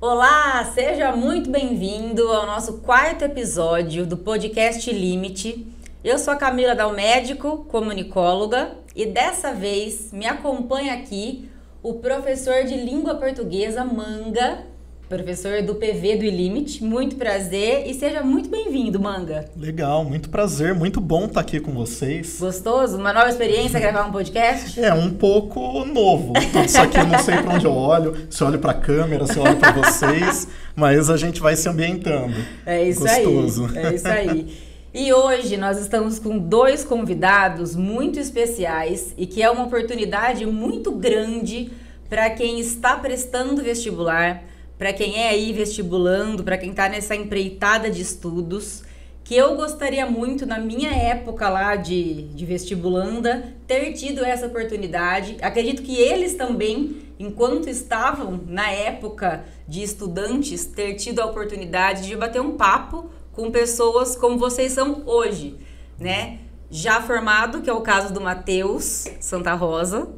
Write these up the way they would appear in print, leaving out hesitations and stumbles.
Olá, seja muito bem-vindo ao nosso quarto episódio do podcast Limite. Eu sou a Camila Dalmédico, comunicóloga, e dessa vez me acompanha aqui o professor de língua portuguesa Manga, professor do PV do Ilimite. Muito prazer e seja muito bem-vindo, Manga. Legal, muito prazer, muito bom estar aqui com vocês. Gostoso? Uma nova experiência gravar um podcast? É, um pouco novo. Tudo isso aqui eu não sei para onde eu olho, se eu olho para a câmera, se eu olho para vocês, mas a gente vai se ambientando. É isso Gostoso. aí, é isso aí. E hoje nós estamos com dois convidados muito especiais e que é uma oportunidade muito grande para quem está prestando vestibular, para quem é aí vestibulando, para quem está nessa empreitada de estudos, que eu gostaria muito, na minha época lá de vestibulanda, ter tido essa oportunidade. Acredito que eles também, enquanto estavam na época de estudantes, ter tido a oportunidade de bater um papo com pessoas como vocês são hoje, né? Já formado, que é o caso do Matheus Santa Rosa.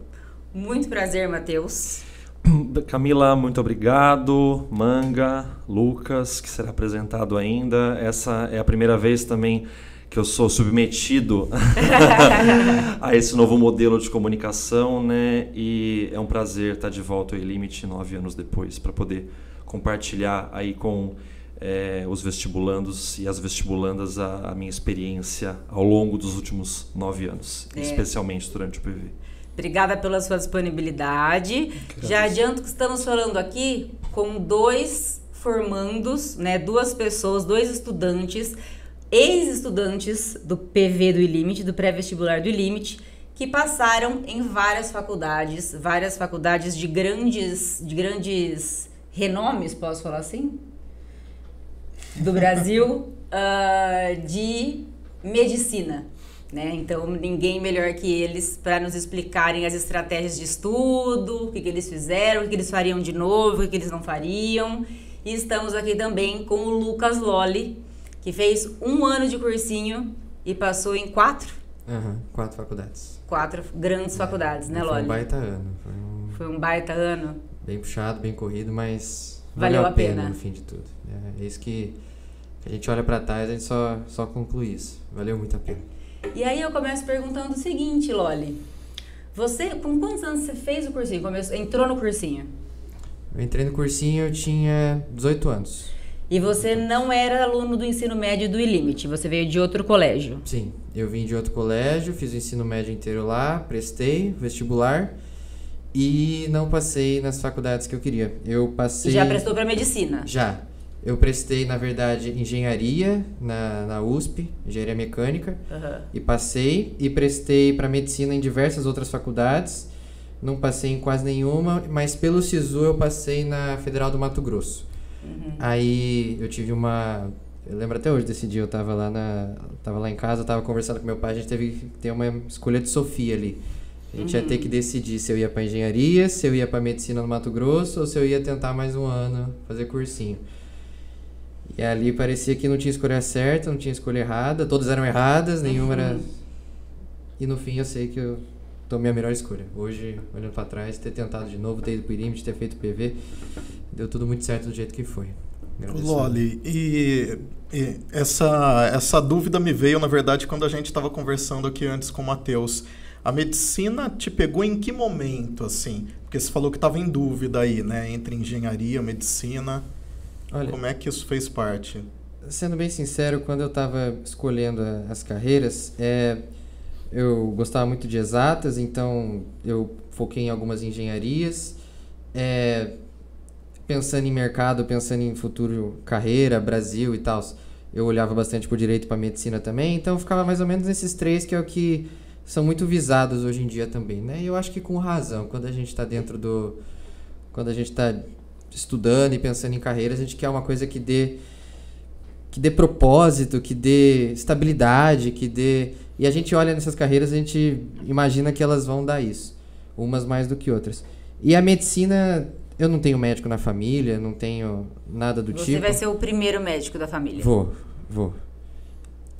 Muito prazer, Matheus. Camila, muito obrigado. Manga, Lucas, que será apresentado ainda. Essa é a primeira vez também que eu sou submetido a esse novo modelo de comunicação, né? E é um prazer estar de volta ao Ilimite 9 anos depois, para poder compartilhar aí com os vestibulandos e as vestibulandas a minha experiência ao longo dos últimos 9 anos, especialmente durante o PV. Obrigada pela sua disponibilidade. Já adianto que estamos falando aqui com dois formandos, né, duas pessoas, dois estudantes, ex-estudantes do PV do Ilimite, do pré-vestibular do Ilimite, que passaram em várias faculdades de grandes renomes, posso falar assim? Do Brasil, de medicina. Né? Então, ninguém melhor que eles para nos explicarem as estratégias de estudo, o que eles fizeram, o que eles fariam de novo, o que eles não fariam. E estamos aqui também com o Lucas Lolli, que fez 1 ano de cursinho e passou em 4? 4 faculdades. 4 grandes faculdades, né, Lolli? Foi um baita ano. Foi um baita ano? Bem puxado, bem corrido, mas valeu a pena no fim de tudo. É isso que a gente olha pra trás e a gente só conclui isso. Valeu muito a pena. E aí eu começo perguntando o seguinte, Lolli. Você, com quantos anos você fez o cursinho? Entrou no cursinho? Eu entrei no cursinho, eu tinha 18 anos. E você não era aluno do ensino médio do Ilimite, você veio de outro colégio? Sim, eu vim de outro colégio, fiz o ensino médio inteiro lá, prestei vestibular e não passei nas faculdades que eu queria. Eu passei... E já prestou para medicina? Já. Eu prestei, na verdade, engenharia na USP, engenharia mecânica, e passei, e prestei para medicina em diversas outras faculdades, não passei em quase nenhuma, mas pelo SISU eu passei na Federal do Mato Grosso. Aí eu tive eu lembro até hoje desse dia, eu tava lá em casa, eu tava conversando com meu pai, a gente teve que ter uma escolha de Sofia ali. A gente ia ter que decidir se eu ia para engenharia, se eu ia para medicina no Mato Grosso, ou se eu ia tentar mais 1 ano fazer cursinho. E ali parecia que não tinha escolha certa, não tinha escolha errada, todas eram erradas, nenhuma era... E no fim eu sei que eu tomei a melhor escolha. Hoje, olhando pra trás, ter tentado de novo, ter ido pro Ilimite, ter feito PV, deu tudo muito certo do jeito que foi. Lolli, e essa dúvida me veio, na verdade, quando a gente estava conversando aqui antes com o Matheus. A medicina te pegou em que momento, assim? Porque você falou que estava em dúvida aí, né? Entre engenharia, medicina... Olha, como é que isso fez parte? Sendo bem sincero, quando eu estava escolhendo as carreiras, eu gostava muito de exatas, então eu foquei em algumas engenharias. Pensando em mercado, pensando em futuro carreira, Brasil e tal, eu olhava bastante por direito para medicina também, então eu ficava mais ou menos nesses 3 que é o que são muito visados hoje em dia também, né? E eu acho que com razão, quando a gente está quando a gente está estudando e pensando em carreira, a gente quer uma coisa que dê propósito, que dê estabilidade, e a gente olha nessas carreiras, a gente imagina que elas vão dar isso, umas mais do que outras. E a medicina, eu não tenho médico na família, não tenho nada do tipo. Você vai ser o primeiro médico da família? Vou.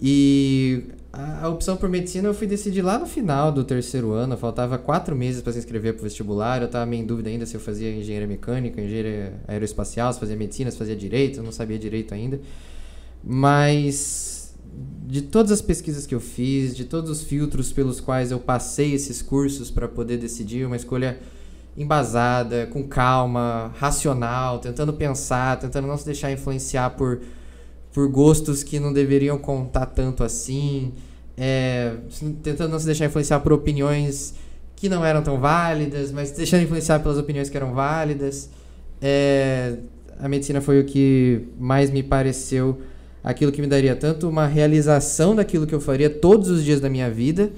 E a opção por medicina eu fui decidir lá no final do terceiro ano, faltava 4 meses para se inscrever para o vestibular, eu estava meio em dúvida ainda se eu fazia engenharia mecânica, engenharia aeroespacial, se fazia medicina, se fazia direito, eu não sabia direito ainda. Mas de todas as pesquisas que eu fiz, de todos os filtros pelos quais eu passei esses cursos para poder decidir uma escolha embasada, com calma, racional, tentando pensar, tentando não se deixar influenciar por gostos que não deveriam contar tanto assim, tentando não se deixar influenciar por opiniões que não eram tão válidas, mas deixando influenciar pelas opiniões que eram válidas. A medicina foi o que mais me pareceu aquilo que me daria tanto uma realização daquilo que eu faria todos os dias da minha vida,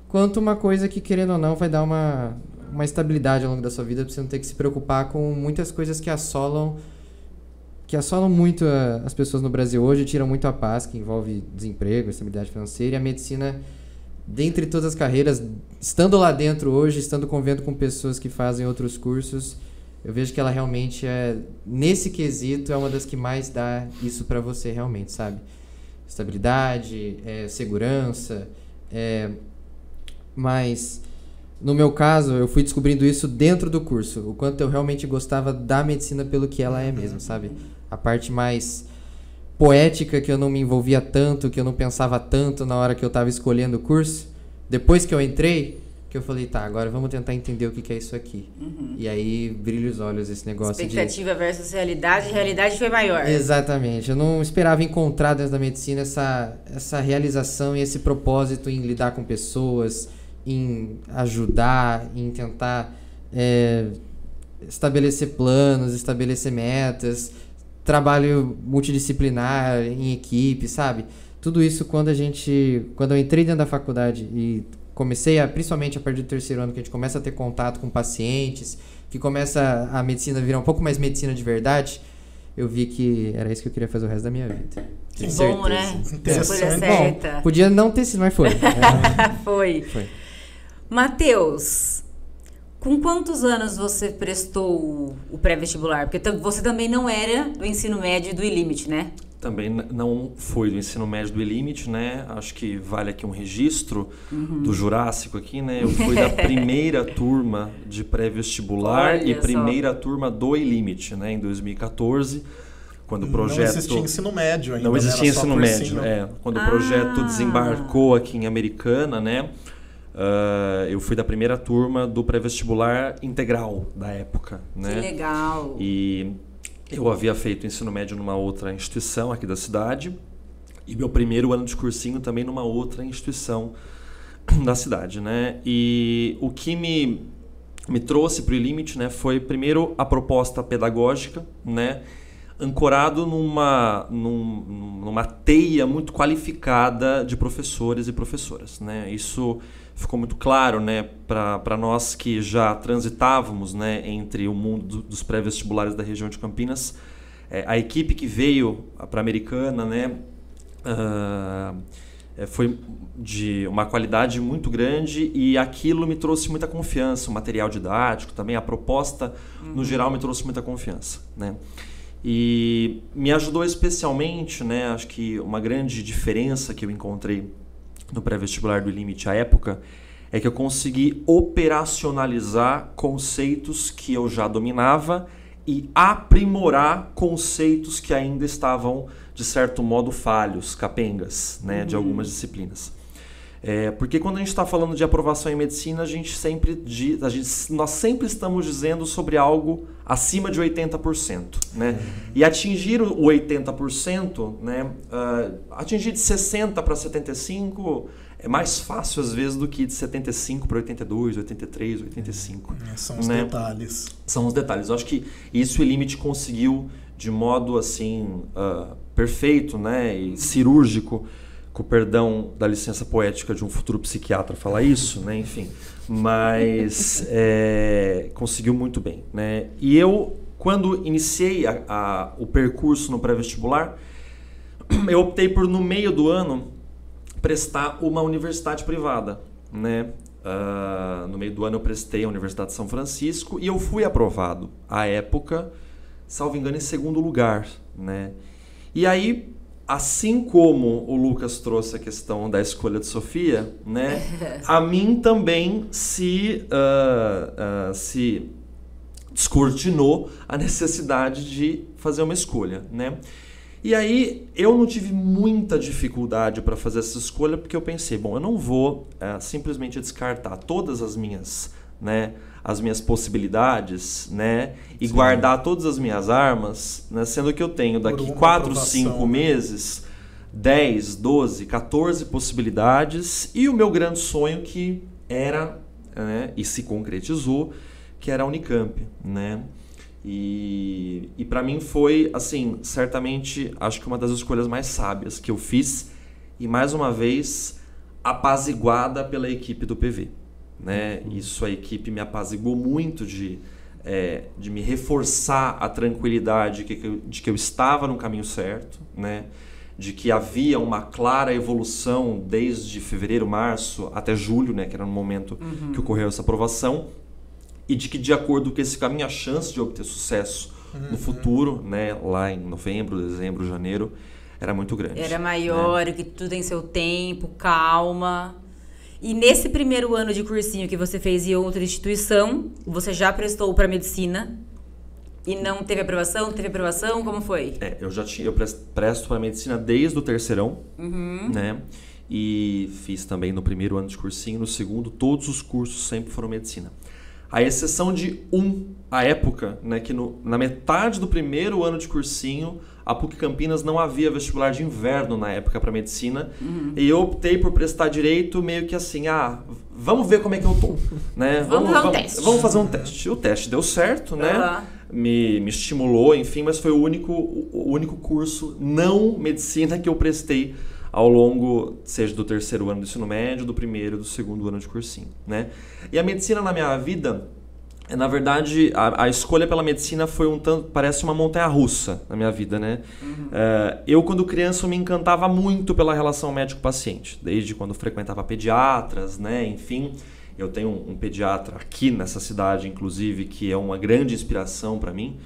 quanto uma coisa que, querendo ou não, vai dar uma estabilidade ao longo da sua vida, para você não ter que se preocupar com muitas coisas que assolam muito as pessoas no Brasil hoje, tiram muito a paz, que envolve desemprego, estabilidade financeira, e a medicina, dentre todas as carreiras, estando lá dentro hoje, estando convivendo com pessoas que fazem outros cursos, eu vejo que ela realmente nesse quesito, é uma das que mais dá isso pra você realmente, sabe? Estabilidade, segurança, mas no meu caso, eu fui descobrindo isso dentro do curso, o quanto eu realmente gostava da medicina pelo que ela é mesmo, sabe? A parte mais poética, que eu não me envolvia tanto, que eu não pensava tanto na hora que eu estava escolhendo o curso. Depois que eu entrei, que eu falei, tá, agora vamos tentar entender o que é isso aqui. E aí brilha os olhos esse negócio expectativa versus realidade, a realidade foi maior. Exatamente. Eu não esperava encontrar dentro da medicina essa realização e esse propósito em lidar com pessoas, em ajudar, em tentar estabelecer planos, estabelecer metas, trabalho multidisciplinar em equipe, sabe? Tudo isso quando eu entrei dentro da faculdade e comecei principalmente a partir do terceiro ano, que a gente começa a ter contato com pacientes, que começa a medicina virar um pouco mais medicina de verdade, eu vi que era isso que eu queria fazer o resto da minha vida. Que bom, né? Interessante. Certa. Bom, podia não ter sido, mas foi. Foi. Matheus, com quantos anos você prestou o pré-vestibular? Porque você também não era do ensino médio do ILimit, né? Também não foi do ensino médio do ILimit, né? Acho que vale aqui um registro do Jurássico aqui, né? Eu fui da primeira turma de pré-vestibular e primeira turma do ILimit, né? Em 2014, quando o projeto... Não existia ensino médio ainda. Não existia ensino médio, cursinho. Quando o projeto desembarcou aqui em Americana, né? Eu fui da primeira turma do pré-vestibular integral da época, né? Que legal! E eu havia feito ensino médio numa outra instituição aqui da cidade e meu primeiro ano de cursinho também numa outra instituição da cidade, né? E o que me trouxe para o ILimit, né, foi primeiro a proposta pedagógica, né, ancorado numa teia muito qualificada de professores e professoras, né? Isso ficou muito claro, né, para nós que já transitávamos, né, entre o mundo dos pré-vestibulares da região de Campinas. A equipe que veio para a Americana, né, foi de uma qualidade muito grande e aquilo me trouxe muita confiança, o material didático também, a proposta no geral me trouxe muita confiança, né? E me ajudou especialmente, né, acho que uma grande diferença que eu encontrei no pré-vestibular do ILimit à época é que eu consegui operacionalizar conceitos que eu já dominava e aprimorar conceitos que ainda estavam, de certo modo, falhos, capengas, né, de algumas disciplinas. Porque quando a gente está falando de aprovação em medicina, nós sempre estamos dizendo sobre algo acima de 80%. Né? E atingir o 80%, né, atingir de 60% para 75% é mais fácil às vezes do que de 75% para 82%, 83%, 85%. São os detalhes. São os detalhes. Eu acho que isso o ILimit conseguiu de modo assim, perfeito, né, e cirúrgico, com o perdão da licença poética de um futuro psiquiatra falar isso, né? Enfim, mas conseguiu muito bem, né? E eu, quando iniciei o percurso no pré-vestibular, eu optei por, no meio do ano, prestar uma universidade privada, né? No meio do ano eu prestei a Universidade de São Francisco e eu fui aprovado, à época, salvo engano, em segundo lugar, né? E aí assim como o Lucas trouxe a questão da escolha de Sofia, né, a mim também se descortinou a necessidade de fazer uma escolha, né? E aí eu não tive muita dificuldade para fazer essa escolha, porque eu pensei, bom, eu não vou simplesmente descartar todas as minhas, né, as minhas possibilidades, né, e Sim. guardar todas as minhas armas, né, sendo que eu tenho daqui 4, 5 meses 10, 12, 14 possibilidades, e o meu grande sonho que era, né, e se concretizou, que era a Unicamp, né? E para mim foi, assim, certamente, acho que uma das escolhas mais sábias que eu fiz, e mais uma vez apaziguada pela equipe do PV, né? Isso, a equipe me apaziguou muito de me reforçar a tranquilidade de que eu estava no caminho certo, né? De que havia uma clara evolução desde fevereiro, março até julho, né? Que era no momento que ocorreu essa aprovação, e de que, de acordo com esse caminho, a chance de obter sucesso no futuro, né, lá em novembro, dezembro, janeiro, era muito grande. Era maior, né? Que tudo tem seu tempo, calma. E nesse primeiro ano de cursinho que você fez em outra instituição, você já prestou para medicina e não teve aprovação? Teve aprovação? Como foi? Eu presto para medicina desde o terceirão, né? E fiz também no primeiro ano de cursinho, no segundo, todos os cursos sempre foram medicina. A exceção de à época, né, que na metade do primeiro ano de cursinho, a PUC Campinas não havia vestibular de inverno na época para medicina, e eu optei por prestar direito meio que assim, vamos ver como é que eu tô, né? Vamos fazer um teste. O teste deu certo, né? Me estimulou, enfim, mas foi o único curso não medicina que eu prestei ao longo, seja do terceiro ano do ensino médio, do primeiro e do segundo ano de cursinho, né? E a medicina na minha vida, na verdade, a escolha pela medicina foi parece uma montanha-russa na minha vida, né? Eu, quando criança, me encantava muito pela relação médico-paciente, desde quando frequentava pediatras, né? Enfim, eu tenho um pediatra aqui nessa cidade, inclusive, que é uma grande inspiração para mim.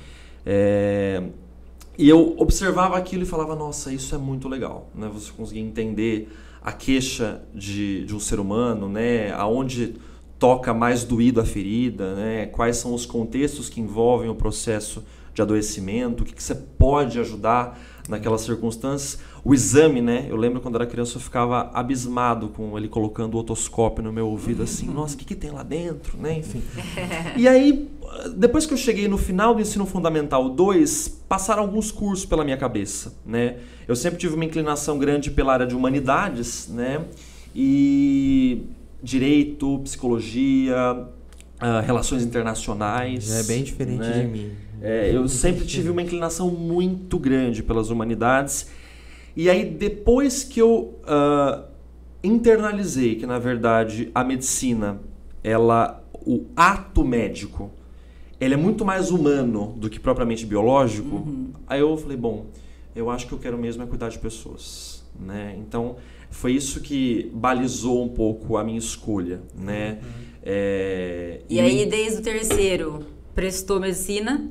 E eu observava aquilo e falava, nossa, isso é muito legal, né? Você conseguir entender a queixa de um ser humano, né? Aonde toca mais doído a ferida, né? Quais são os contextos que envolvem o processo de adoecimento, o que você pode ajudar naquelas circunstâncias. O exame, né? Eu lembro quando era criança eu ficava abismado com ele colocando o otoscópio no meu ouvido, assim, nossa, o que tem lá dentro, né? Enfim. E aí, depois que eu cheguei no final do ensino fundamental 2, passaram alguns cursos pela minha cabeça, né? Eu sempre tive uma inclinação grande pela área de humanidades, né? E direito, psicologia, relações internacionais. É bem diferente, né, de mim. Eu sempre tive uma inclinação muito grande pelas humanidades. E aí, depois que eu internalizei que, na verdade, a medicina, o ato médico, ele é muito mais humano do que propriamente biológico, aí eu falei, bom, eu acho que eu quero mesmo cuidar de pessoas, né? Então, foi isso que balizou um pouco a minha escolha, né? E aí, desde o terceiro, prestou medicina?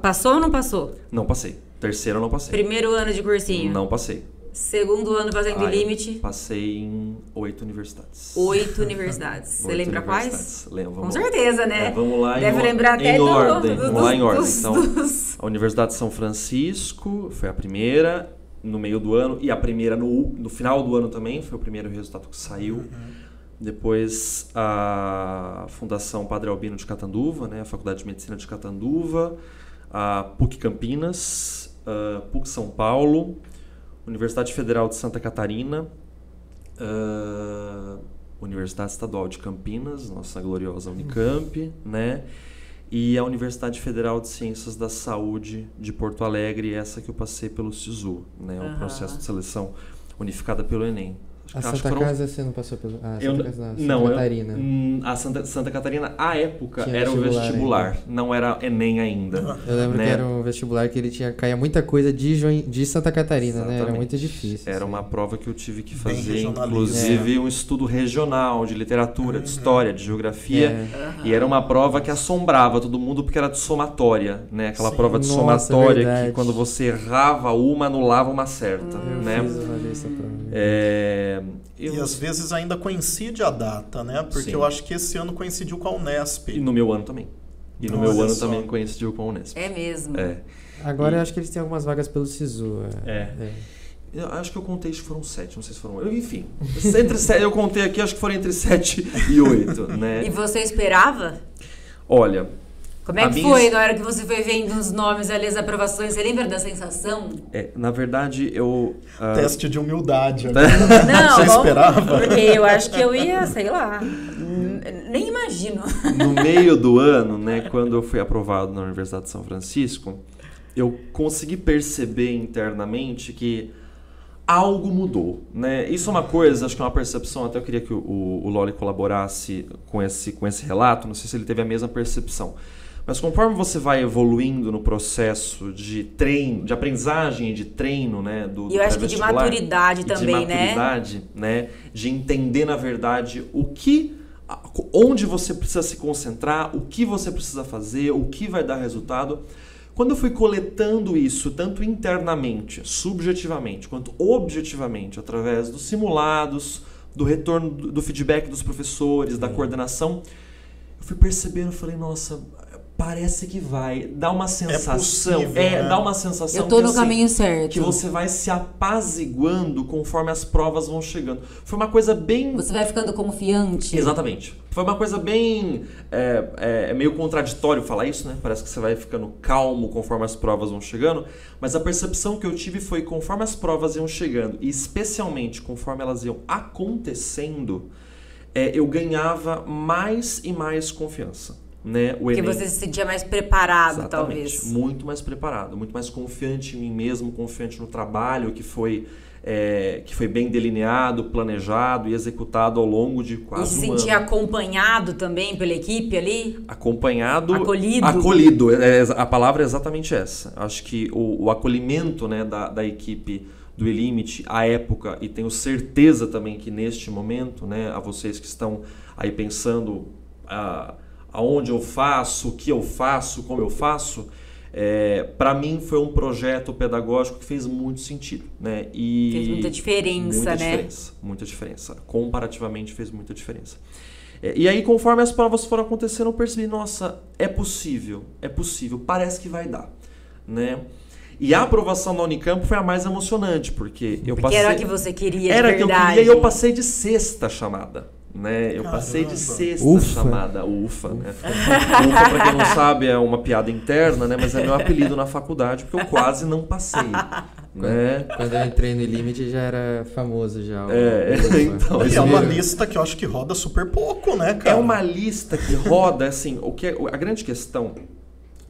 Passou ou não passou? Não passei. Terceiro eu não passei. Primeiro ano de cursinho? Não passei. Segundo ano fazendo limite? Passei em 8 universidades. 8 universidades. Você lembra quais? Lembro. Com certeza, né? Vamos lá Deve lembrar até em ordem. Vamos lá em ordem. Então, a Universidade de São Francisco foi a primeira no meio do ano, e a primeira no final do ano também, foi o primeiro resultado que saiu. Depois a Fundação Padre Albino de Catanduva, né? A Faculdade de Medicina de Catanduva, a PUC Campinas, a PUC São Paulo, Universidade Federal de Santa Catarina, Universidade Estadual de Campinas, nossa gloriosa Unicamp, né? E a Universidade Federal de Ciências da Saúde de Porto Alegre, essa que eu passei pelo SISU, né? O processo de seleção unificada pelo Enem. A Santa Casa você não passou pelo... Santa Catarina. A Santa Catarina, à época, tinha era o vestibular. Não era Enem ainda. Eu lembro que era um vestibular que ele caía muita coisa de Santa Catarina, né? Era muito difícil. Era uma prova que eu tive que fazer, inclusive, um estudo regional de literatura, de história, de geografia. E era uma prova que assombrava todo mundo porque era de somatória, né? Aquela prova de somatória que quando você errava uma, anulava uma certa, né? Eu fiz uma vez essa prova. E às vezes ainda coincide a data, né? Porque eu acho que esse ano coincidiu com a Unesp. E no meu ano também. Também coincidiu com a Unesp. É mesmo. Agora eu acho que eles têm algumas vagas pelo SISU. Eu acho que eu contei, acho que foram 7, não sei se foram 8. Enfim, eu contei aqui, acho que foram entre 7 e 8, né? E você esperava? Olha... Como é que foi na hora que você foi vendo os nomes ali, as aprovações? Você lembra da sensação? Na verdade, eu... Teste de humildade. Não, você esperava? Porque eu acho que eu ia, sei lá, nem imagino. No meio do ano, né, quando eu fui aprovado na Universidade de São Francisco, eu consegui perceber internamente que algo mudou, né? Isso é uma coisa, acho que é uma percepção, até eu queria que o Loli colaborasse com esse relato, não sei se ele teve a mesma percepção. Mas conforme você vai evoluindo no processo de treino, de aprendizagem e de treino, né, do eu acho que de maturidade também, né, de entender na verdade onde você precisa se concentrar, o que você precisa fazer, o que vai dar resultado. Quando eu fui coletando isso, tanto internamente, subjetivamente, quanto objetivamente, através dos simulados, do retorno, do feedback dos professores, da coordenação, eu fui percebendo, falei, nossa, parece que vai. Dá uma sensação. Dá uma sensação. Eu tô no caminho certo. Que você vai se apaziguando conforme as provas vão chegando. Foi uma coisa bem... Você vai ficando confiante. Exatamente. Foi uma coisa bem... É meio contraditório falar isso, né? Parece que você vai ficando calmo conforme as provas vão chegando. Mas a percepção que eu tive foi conforme as provas iam chegando, e especialmente conforme elas iam acontecendo, eu ganhava mais e mais confiança. Né? Porque você se sentia mais preparado, exatamente, talvez. Muito mais preparado, muito mais confiante em mim mesmo, confiante no trabalho que foi bem delineado, planejado e executado ao longo de quase um ano. E se sentia acompanhado também pela equipe ali? Acompanhado. Acolhido. Acolhido, a palavra é exatamente essa. Acho que o acolhimento, né, da equipe do E-Limit à época, e tenho certeza também que neste momento, né, a vocês que estão aí pensando... aonde eu faço, o que eu faço, como eu faço, para mim foi um projeto pedagógico que fez muito sentido, né? E fez muita diferença, né? Muita diferença. Comparativamente fez muita diferença. E aí, conforme as provas foram acontecendo, eu percebi, nossa, é possível, parece que vai dar, né? E a aprovação da Unicamp foi a mais emocionante, porque eu passei... era a que você queria, era de verdade. Era que eu queria e eu passei de sexta chamada. Né? Eu passei de sexta chamada UFA, né? UFA, pra quem não sabe, é uma piada interna, né? Mas é meu apelido na faculdade, porque eu quase não passei. Né? Quando eu entrei no E-Limit já era famoso já. Então, é uma lista que eu acho que roda super pouco, né, cara? É uma lista que roda, assim, a grande questão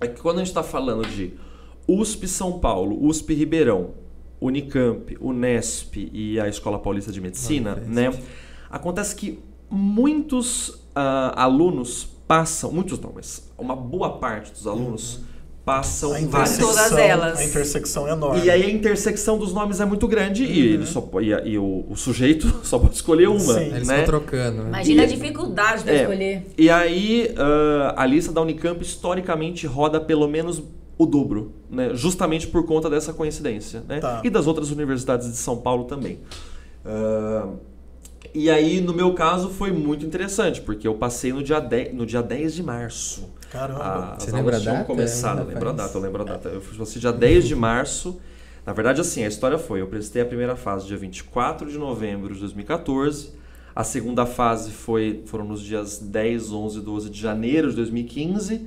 é que quando a gente está falando de USP São Paulo, USP Ribeirão, Unicamp, Unesp e a Escola Paulista de Medicina, né? Acontece que muitos alunos passam, muitos não, mas uma boa parte dos alunos passam várias. Todas elas. A intersecção é enorme. E aí a intersecção dos nomes é muito grande e o sujeito só pode escolher uma. Sim, né? Eles estão trocando. Imagina a dificuldade de escolher. E aí a lista da Unicamp historicamente roda pelo menos o dobro, né? Justamente por conta dessa coincidência. Né? Tá. E das outras universidades de São Paulo também. E aí, no meu caso, foi muito interessante, porque eu passei no dia 10 de março. Caramba. Você lembra a data? Eu lembro a data. Eu passei dia 10 de março. Na verdade, assim, a história foi, eu prestei a primeira fase dia 24 de novembro de 2014. A segunda fase foram nos dias 10, 11 e 12 de janeiro de 2015.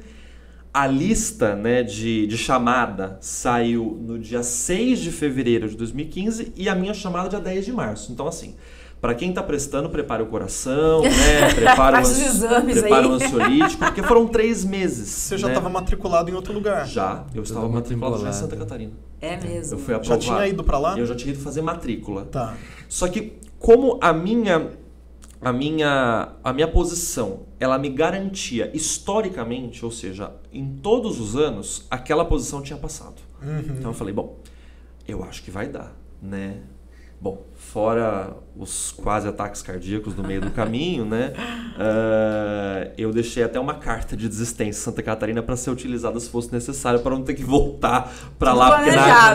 A lista, né, de chamada saiu no dia 6 de fevereiro de 2015 e a minha chamada dia 10 de março. Então, assim... Para quem está prestando, prepare o coração, né? Prepare o ansiolítico, porque foram 3 meses. Você já estava matriculado em outro lugar? Já, eu estava matriculado em Santa Catarina. É mesmo? Eu fui aprovado. Já tinha ido pra lá? Eu já tinha ido fazer matrícula. Tá. Só que como a minha posição, ela me garantia historicamente, ou seja, em todos os anos, aquela posição tinha passado. Então eu falei, bom, eu acho que vai dar, né? Bom, fora os quase ataques cardíacos no meio do caminho, né? Eu deixei até uma carta de desistência em Santa Catarina para ser utilizada se fosse necessário, para não ter que voltar para lá,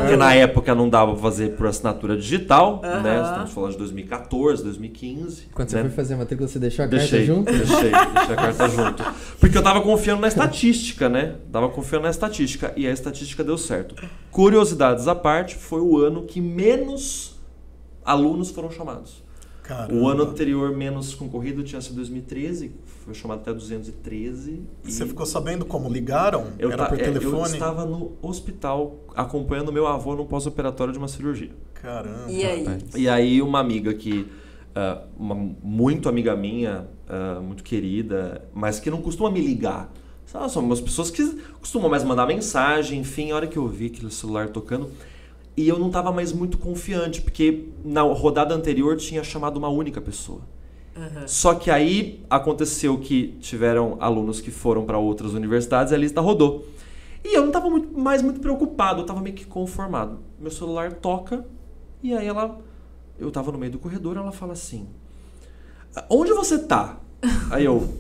porque na época não dava para fazer por assinatura digital, né? Estamos falando de 2014, 2015. Quando você né? foi fazer a matrícula, você deixou a carta junto? Deixei a carta junto. Porque eu tava confiando na estatística, né? E a estatística deu certo. Curiosidades à parte, foi o ano que menos alunos foram chamados. Caramba. O ano anterior menos concorrido tinha sido 2013, foi chamado até 213. Você ficou sabendo como? Ligaram? Era por telefone? Eu estava no hospital acompanhando meu avô no pós-operatório de uma cirurgia. Caramba. E aí? E aí uma amiga que, muito amiga minha, muito querida, mas que não costuma me ligar. São umas pessoas que costumam mais mandar mensagem, enfim, a hora que eu vi aquele celular tocando... E eu não estava mais muito confiante, porque na rodada anterior tinha chamado uma única pessoa. Só que aí aconteceu que tiveram alunos que foram para outras universidades e a lista rodou. E eu não estava mais muito preocupado, eu estava meio que conformado. Meu celular toca e aí eu estava no meio do corredor, ela fala assim, onde você tá? Aí eu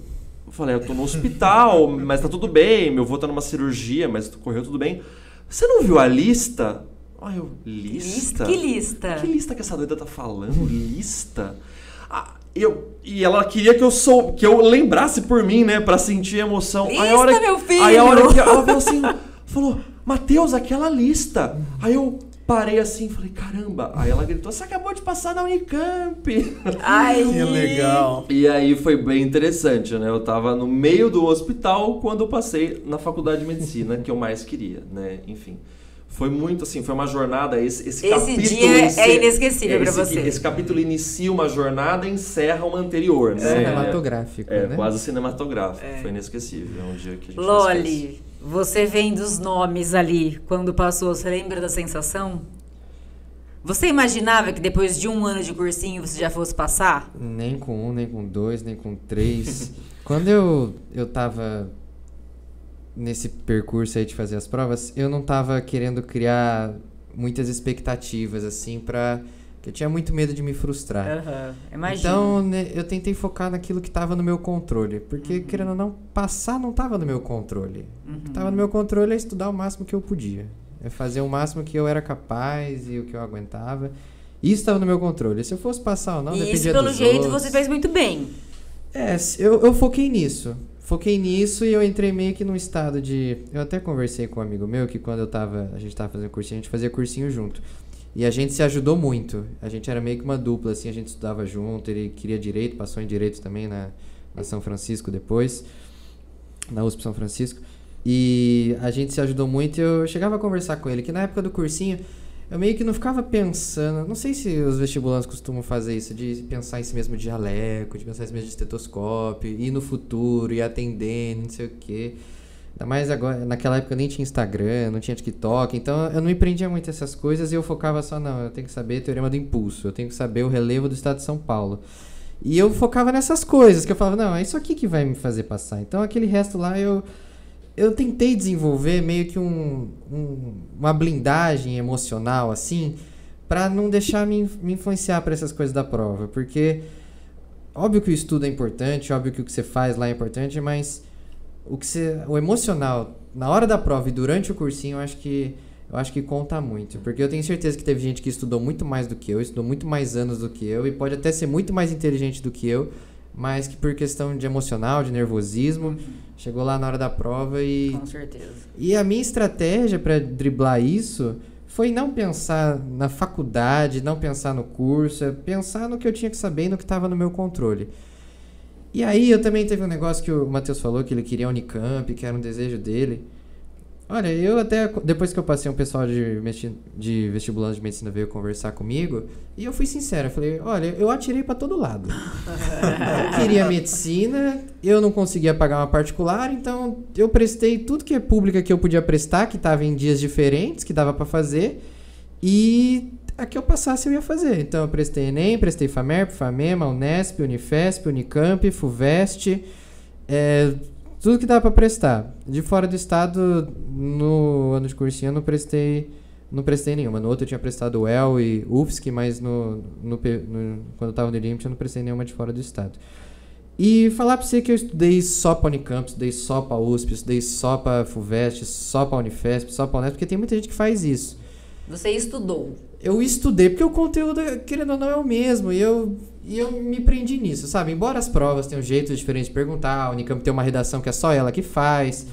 falei, eu tô no hospital, mas tá tudo bem, meu avô tá numa cirurgia, mas correu tudo bem. Você não viu a lista? Lista? Que lista? Que lista que essa doida tá falando? Lista? E ela queria que eu lembrasse por mim, né? Pra sentir emoção. Lista, meu filho! Aí a hora que ela falou assim, Matheus, aquela lista. Aí eu parei assim, falei, caramba. Aí ela gritou, você acabou de passar na Unicamp. Ai, que legal. E aí foi bem interessante, né? Eu tava no meio do hospital quando eu passei na faculdade de medicina, que eu mais queria, né? Enfim. Foi muito assim, foi uma jornada, esse capítulo... Esse dia é inesquecível pra você. Esse capítulo inicia uma jornada e encerra uma anterior, né? Cinematográfico, né? Quase cinematográfico, foi inesquecível, é um dia que a gente Loli, você vendo os nomes ali, quando passou, você lembra da sensação? Você imaginava que depois de 1 ano de cursinho você já fosse passar? Nem com 1, nem com 2, nem com 3. Quando eu tava... nesse percurso aí de fazer as provas, eu não tava querendo criar muitas expectativas, assim, que eu tinha muito medo de me frustrar. Imagina. Então, né, eu tentei focar naquilo que tava no meu controle, porque, querendo ou não, passar não tava no meu controle. O que tava no meu controle é estudar o máximo que eu podia. É fazer o máximo que eu era capaz e o que eu aguentava. Isso estava no meu controle. Se eu fosse passar ou não, dependia dos outros. E isso, pelo jeito, você fez muito bem. Eu foquei nisso. Foquei nisso e eu entrei meio que num estado de... Eu até conversei com um amigo meu que quando a gente tava fazendo cursinho, a gente fazia cursinho junto. E a gente se ajudou muito. A gente era meio que uma dupla, assim, a gente estudava junto. Ele queria direito, passou em direito também na São Francisco depois. Na USP São Francisco. E a gente se ajudou muito e eu chegava a conversar com ele, que na época do cursinho... Eu meio que não ficava pensando... Não sei se os vestibulantes costumam fazer isso, de pensar em si mesmo de jaleco, de pensar em si mesmo de estetoscópio, ir no futuro, ir atendendo, não sei o quê. Ainda mais agora, naquela época nem tinha Instagram, não tinha TikTok, então eu não me prendia muito a essas coisas e eu focava só, não, eu tenho que saber Teorema do Impulso, eu tenho que saber o relevo do estado de São Paulo. E eu focava nessas coisas, que eu falava, não, é isso aqui que vai me fazer passar. Então aquele resto lá eu tentei desenvolver meio que uma blindagem emocional, assim, pra não deixar me influenciar por essas coisas da prova. Porque, óbvio que o estudo é importante, óbvio que o que você faz lá é importante, mas o emocional, na hora da prova e durante o cursinho, eu acho que conta muito. Porque eu tenho certeza que teve gente que estudou muito mais do que eu, estudou muito mais anos do que eu, e pode até ser muito mais inteligente do que eu, mas que por questão de emocional, de nervosismo, chegou lá na hora da prova e... Com certeza. E a minha estratégia para driblar isso foi não pensar na faculdade, não pensar no curso, pensar no que eu tinha que saber e no que estava no meu controle. E aí eu também teve um negócio que o Matheus falou, que ele queria a Unicamp, que era um desejo dele. Olha, eu até, depois que eu passei, um pessoal de vestibulando de medicina veio conversar comigo, e eu fui sincero, eu falei, olha, eu atirei pra todo lado. Eu queria medicina, eu não conseguia pagar uma particular, então eu prestei tudo que é pública que eu podia prestar, que tava em dias diferentes, que dava pra fazer, e a que eu passasse eu ia fazer. Então eu prestei Enem, prestei FAMERP, FAMEMA, Unesp, Unifesp, Unicamp, FUVEST, tudo que dava pra prestar. De fora do estado, no ano de cursinho, eu não prestei nenhuma. No outro eu tinha prestado UEL e UFSC, mas quando eu tava no IRIMT eu não prestei nenhuma de fora do estado. E falar pra você que eu estudei só pra Unicamp, estudei só pra USP, estudei só pra FUVEST, só pra Unifesp, só pra Unesp, porque tem muita gente que faz isso. Você estudou? Eu estudei, porque o conteúdo, querendo ou não, é o mesmo, e eu me prendi nisso, sabe? Embora as provas tenham um jeito diferente de perguntar, a Unicamp tem uma redação que é só ela que faz,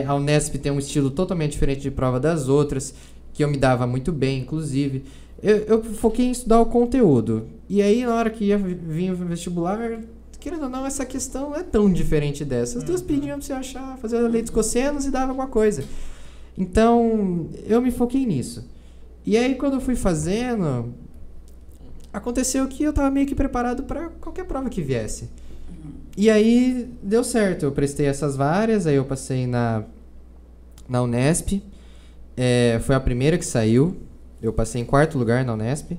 a Unesp tem um estilo totalmente diferente de prova das outras, que eu me dava muito bem, inclusive. Eu foquei em estudar o conteúdo. E aí, na hora que ia vir o vestibular, querendo ou não, essa questão não é tão diferente dessa. As duas pediam pra você achar, fazer a lei dos cossenos e dava alguma coisa. Então, eu me foquei nisso. E aí, quando eu fui fazendo, aconteceu que eu tava meio que preparado para qualquer prova que viesse. E aí, deu certo. Eu prestei essas várias, aí eu passei na Unesp. Foi a primeira que saiu. Eu passei em 4º lugar na Unesp.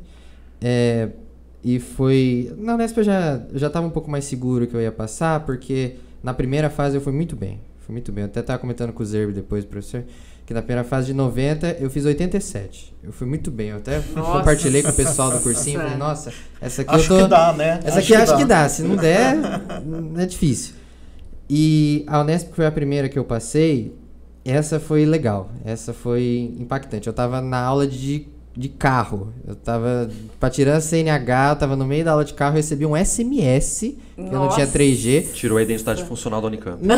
E foi... Na Unesp eu já tava um pouco mais seguro que eu ia passar, porque na primeira fase eu fui muito bem. Eu até tava comentando com o Zerbe depois, professor, que na primeira fase de 90 eu fiz 87. Eu fui muito bem. Eu até compartilhei com o pessoal do cursinho. Falei, nossa, essa aqui acho que dá, né? Essa aqui acho que dá. Se não der, é difícil. E a Unesp, que foi a primeira que eu passei, essa foi legal. Essa foi impactante. Eu tava na aula de carro. Eu tava pra tirar a CNH, eu tava no meio da aula de carro, recebi um SMS, que eu não tinha 3G. Tirou a identidade funcional da Unicamp. Não!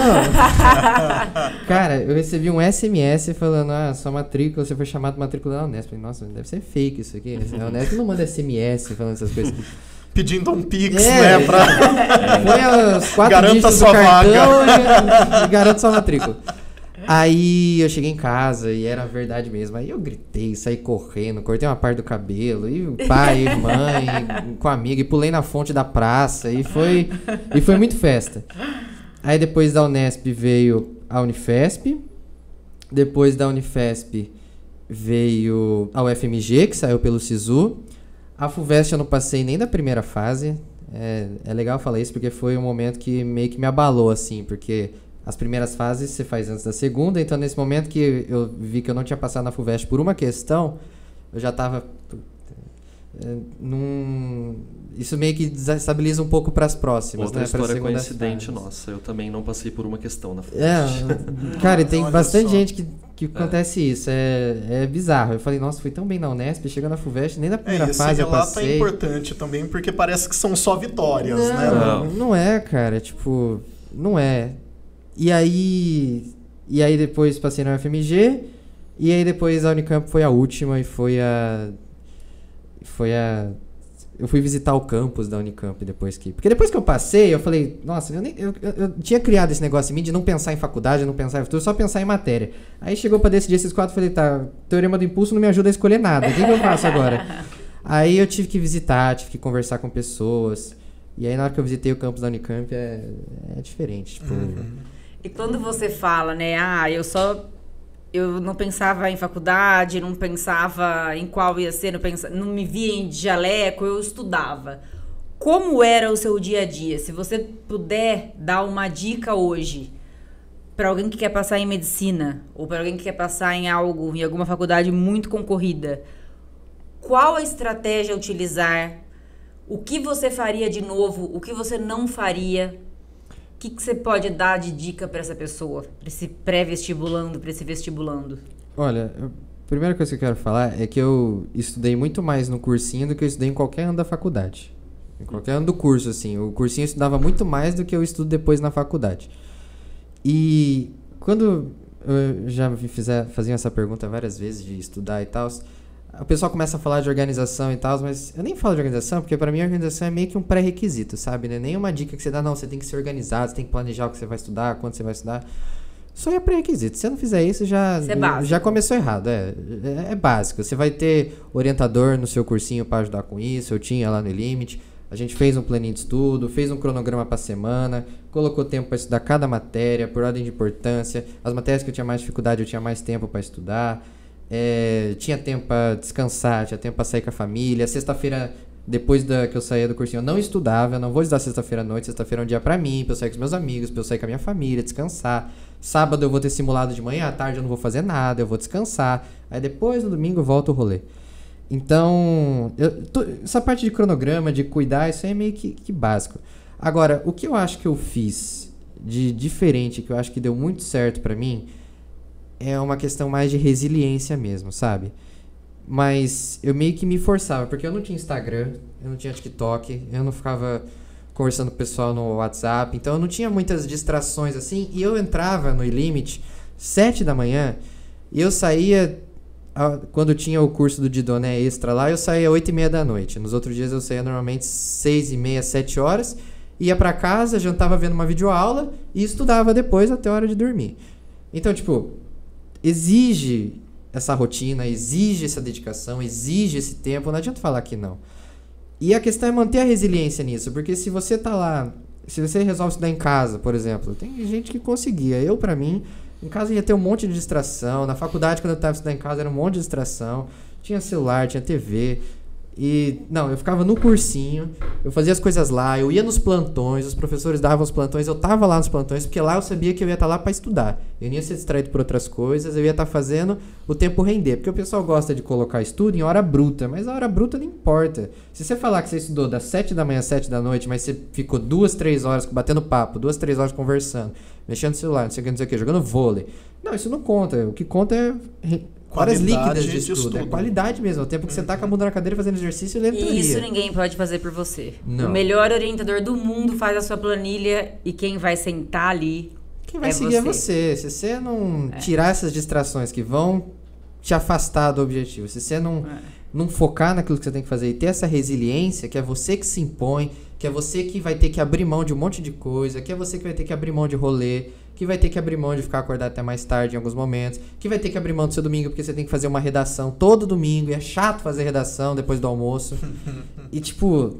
Cara, eu recebi um SMS falando, sua matrícula, você foi chamado de matrícula da Unesp. Nossa, deve ser fake isso aqui. A Unesp não manda SMS falando essas coisas. Pedindo um Pix, né? Põe os 4 dígitos do cartão e garanta sua matrícula. Aí eu cheguei em casa e era verdade mesmo. Aí eu gritei, saí correndo, cortei uma parte do cabelo, e pai, e mãe, com amigo, e pulei na fonte da praça, e foi muito festa. Aí depois da Unesp veio a Unifesp, depois da Unifesp veio a UFMG, que saiu pelo SISU. A FUVEST eu não passei nem da primeira fase. É legal falar isso porque foi um momento que meio que me abalou, assim, porque as primeiras fases você faz antes da segunda, então nesse momento que eu vi que eu não tinha passado na FUVEST por uma questão, eu já estava isso meio que desestabiliza um pouco para as próximas. Outra né? história coincidente nossa, eu também não passei por uma questão na FUVEST. Cara, e tem bastante gente que acontece isso, é bizarro. Eu falei, nossa, fui tão bem na Unesp, chega na FUVEST, nem na primeira fase eu passei. Esse relato é importante também, porque parece que são só vitórias, né? Não é, cara, tipo, não é. E aí depois passei na UFMG, e aí depois a Unicamp foi a última, e eu fui visitar o campus da Unicamp depois que... Porque depois que eu passei, eu falei, nossa, eu tinha criado esse negócio em mim de não pensar em faculdade, não pensar em futuro, só pensar em matéria. Aí chegou pra decidir esses 4, eu falei, tá, Teorema do Impulso não me ajuda a escolher nada, o que eu faço agora? Aí eu tive que visitar, tive que conversar com pessoas, e aí na hora que eu visitei o campus da Unicamp é diferente, tipo... E quando você fala, né, eu não pensava em faculdade, não pensava em qual ia ser, não me via em jaleco, eu estudava. Como era o seu dia a dia? Se você puder dar uma dica hoje para alguém que quer passar em medicina ou para alguém que quer passar em alguma faculdade muito concorrida, qual a estratégia utilizar? O que você faria de novo? O que você não faria? O que você pode dar de dica para essa pessoa, para esse pré-vestibulando, para esse vestibulando? Olha, a primeira coisa que eu quero falar é que eu estudei muito mais no cursinho do que eu estudei em qualquer ano da faculdade. Em qualquer ano do curso, assim. O cursinho eu estudava muito mais do que eu estudo depois na faculdade. E quando eu já fazia essa pergunta várias vezes de estudar e tal, o pessoal começa a falar de organização e tal, mas eu nem falo de organização, porque pra mim a organização é meio que um pré-requisito, sabe? Não é nem uma dica que você dá, não, você tem que ser organizado, você tem que planejar o que você vai estudar, quando você vai estudar. Só é pré-requisito. Se você não fizer isso, já começou errado. É básico. Você vai ter orientador no seu cursinho para ajudar com isso. Eu tinha lá no Limite. A gente fez um planinho de estudo, fez um cronograma para semana, colocou tempo para estudar cada matéria, por ordem de importância. As matérias que eu tinha mais dificuldade, eu tinha mais tempo para estudar. Tinha tempo para descansar, tinha tempo para sair com a família. Sexta-feira, depois que eu saía do cursinho, eu não estudava. Eu não vou estudar sexta-feira à noite. Sexta-feira é um dia para mim, para eu sair com os meus amigos, para eu sair com a minha família, descansar. Sábado eu vou ter simulado de manhã, à tarde eu não vou fazer nada, eu vou descansar. Aí depois, no domingo, eu volto o rolê. Então, essa parte de cronograma, de cuidar, isso aí é meio que básico. Agora, o que eu acho que eu fiz de diferente, que eu acho que deu muito certo pra mim, é uma questão mais de resiliência mesmo, sabe? Mas eu meio que me forçava, porque eu não tinha Instagram, eu não tinha TikTok, eu não ficava conversando com o pessoal no WhatsApp, então eu não tinha muitas distrações assim, e eu entrava no Limite 7 da manhã, e eu saía... Quando tinha o curso do Didoné extra lá, eu saía 8h30 da noite. Nos outros dias eu saía normalmente 6h30, 7 horas. Ia pra casa, jantava vendo uma videoaula e estudava depois até a hora de dormir. Então, tipo, exige essa rotina, exige essa dedicação, exige esse tempo. Não adianta falar que não. E a questão é manter a resiliência nisso. Porque se você tá lá... Se você resolve estudar em casa, por exemplo, tem gente que conseguia. Eu, pra mim... Em casa ia ter um monte de distração. Na faculdade, quando eu estava estudando em casa, era um monte de distração. Tinha celular, tinha TV. E, não, eu ficava no cursinho, eu fazia as coisas lá, eu ia nos plantões, os professores davam os plantões, eu tava lá nos plantões, porque lá eu sabia que eu ia estar lá para estudar. Eu não ia ser distraído por outras coisas, eu ia estar fazendo o tempo render. Porque o pessoal gosta de colocar estudo em hora bruta, mas a hora bruta não importa. Se você falar que você estudou das 7 da manhã às 7 da noite, mas você ficou 2, 3 horas batendo papo, 2, 3 horas conversando, mexendo no celular, não sei o que, jogando vôlei. Não, isso não conta. O que conta é horas líquidas de estudo. É qualidade mesmo. É o tempo que você tá com a bunda na cadeira fazendo exercício e lendo teoria. Isso ninguém pode fazer por você. Não. O melhor orientador do mundo faz a sua planilha e quem vai sentar ali quem vai seguir é você. Se você não tirar essas distrações que vão te afastar do objetivo, se você não focar naquilo que você tem que fazer e ter essa resiliência, que é você que se impõe, que é você que vai ter que abrir mão de um monte de coisa, que é você que vai ter que abrir mão de rolê, que vai ter que abrir mão de ficar acordado até mais tarde em alguns momentos, que vai ter que abrir mão do seu domingo porque você tem que fazer uma redação todo domingo, e é chato fazer redação depois do almoço. E tipo,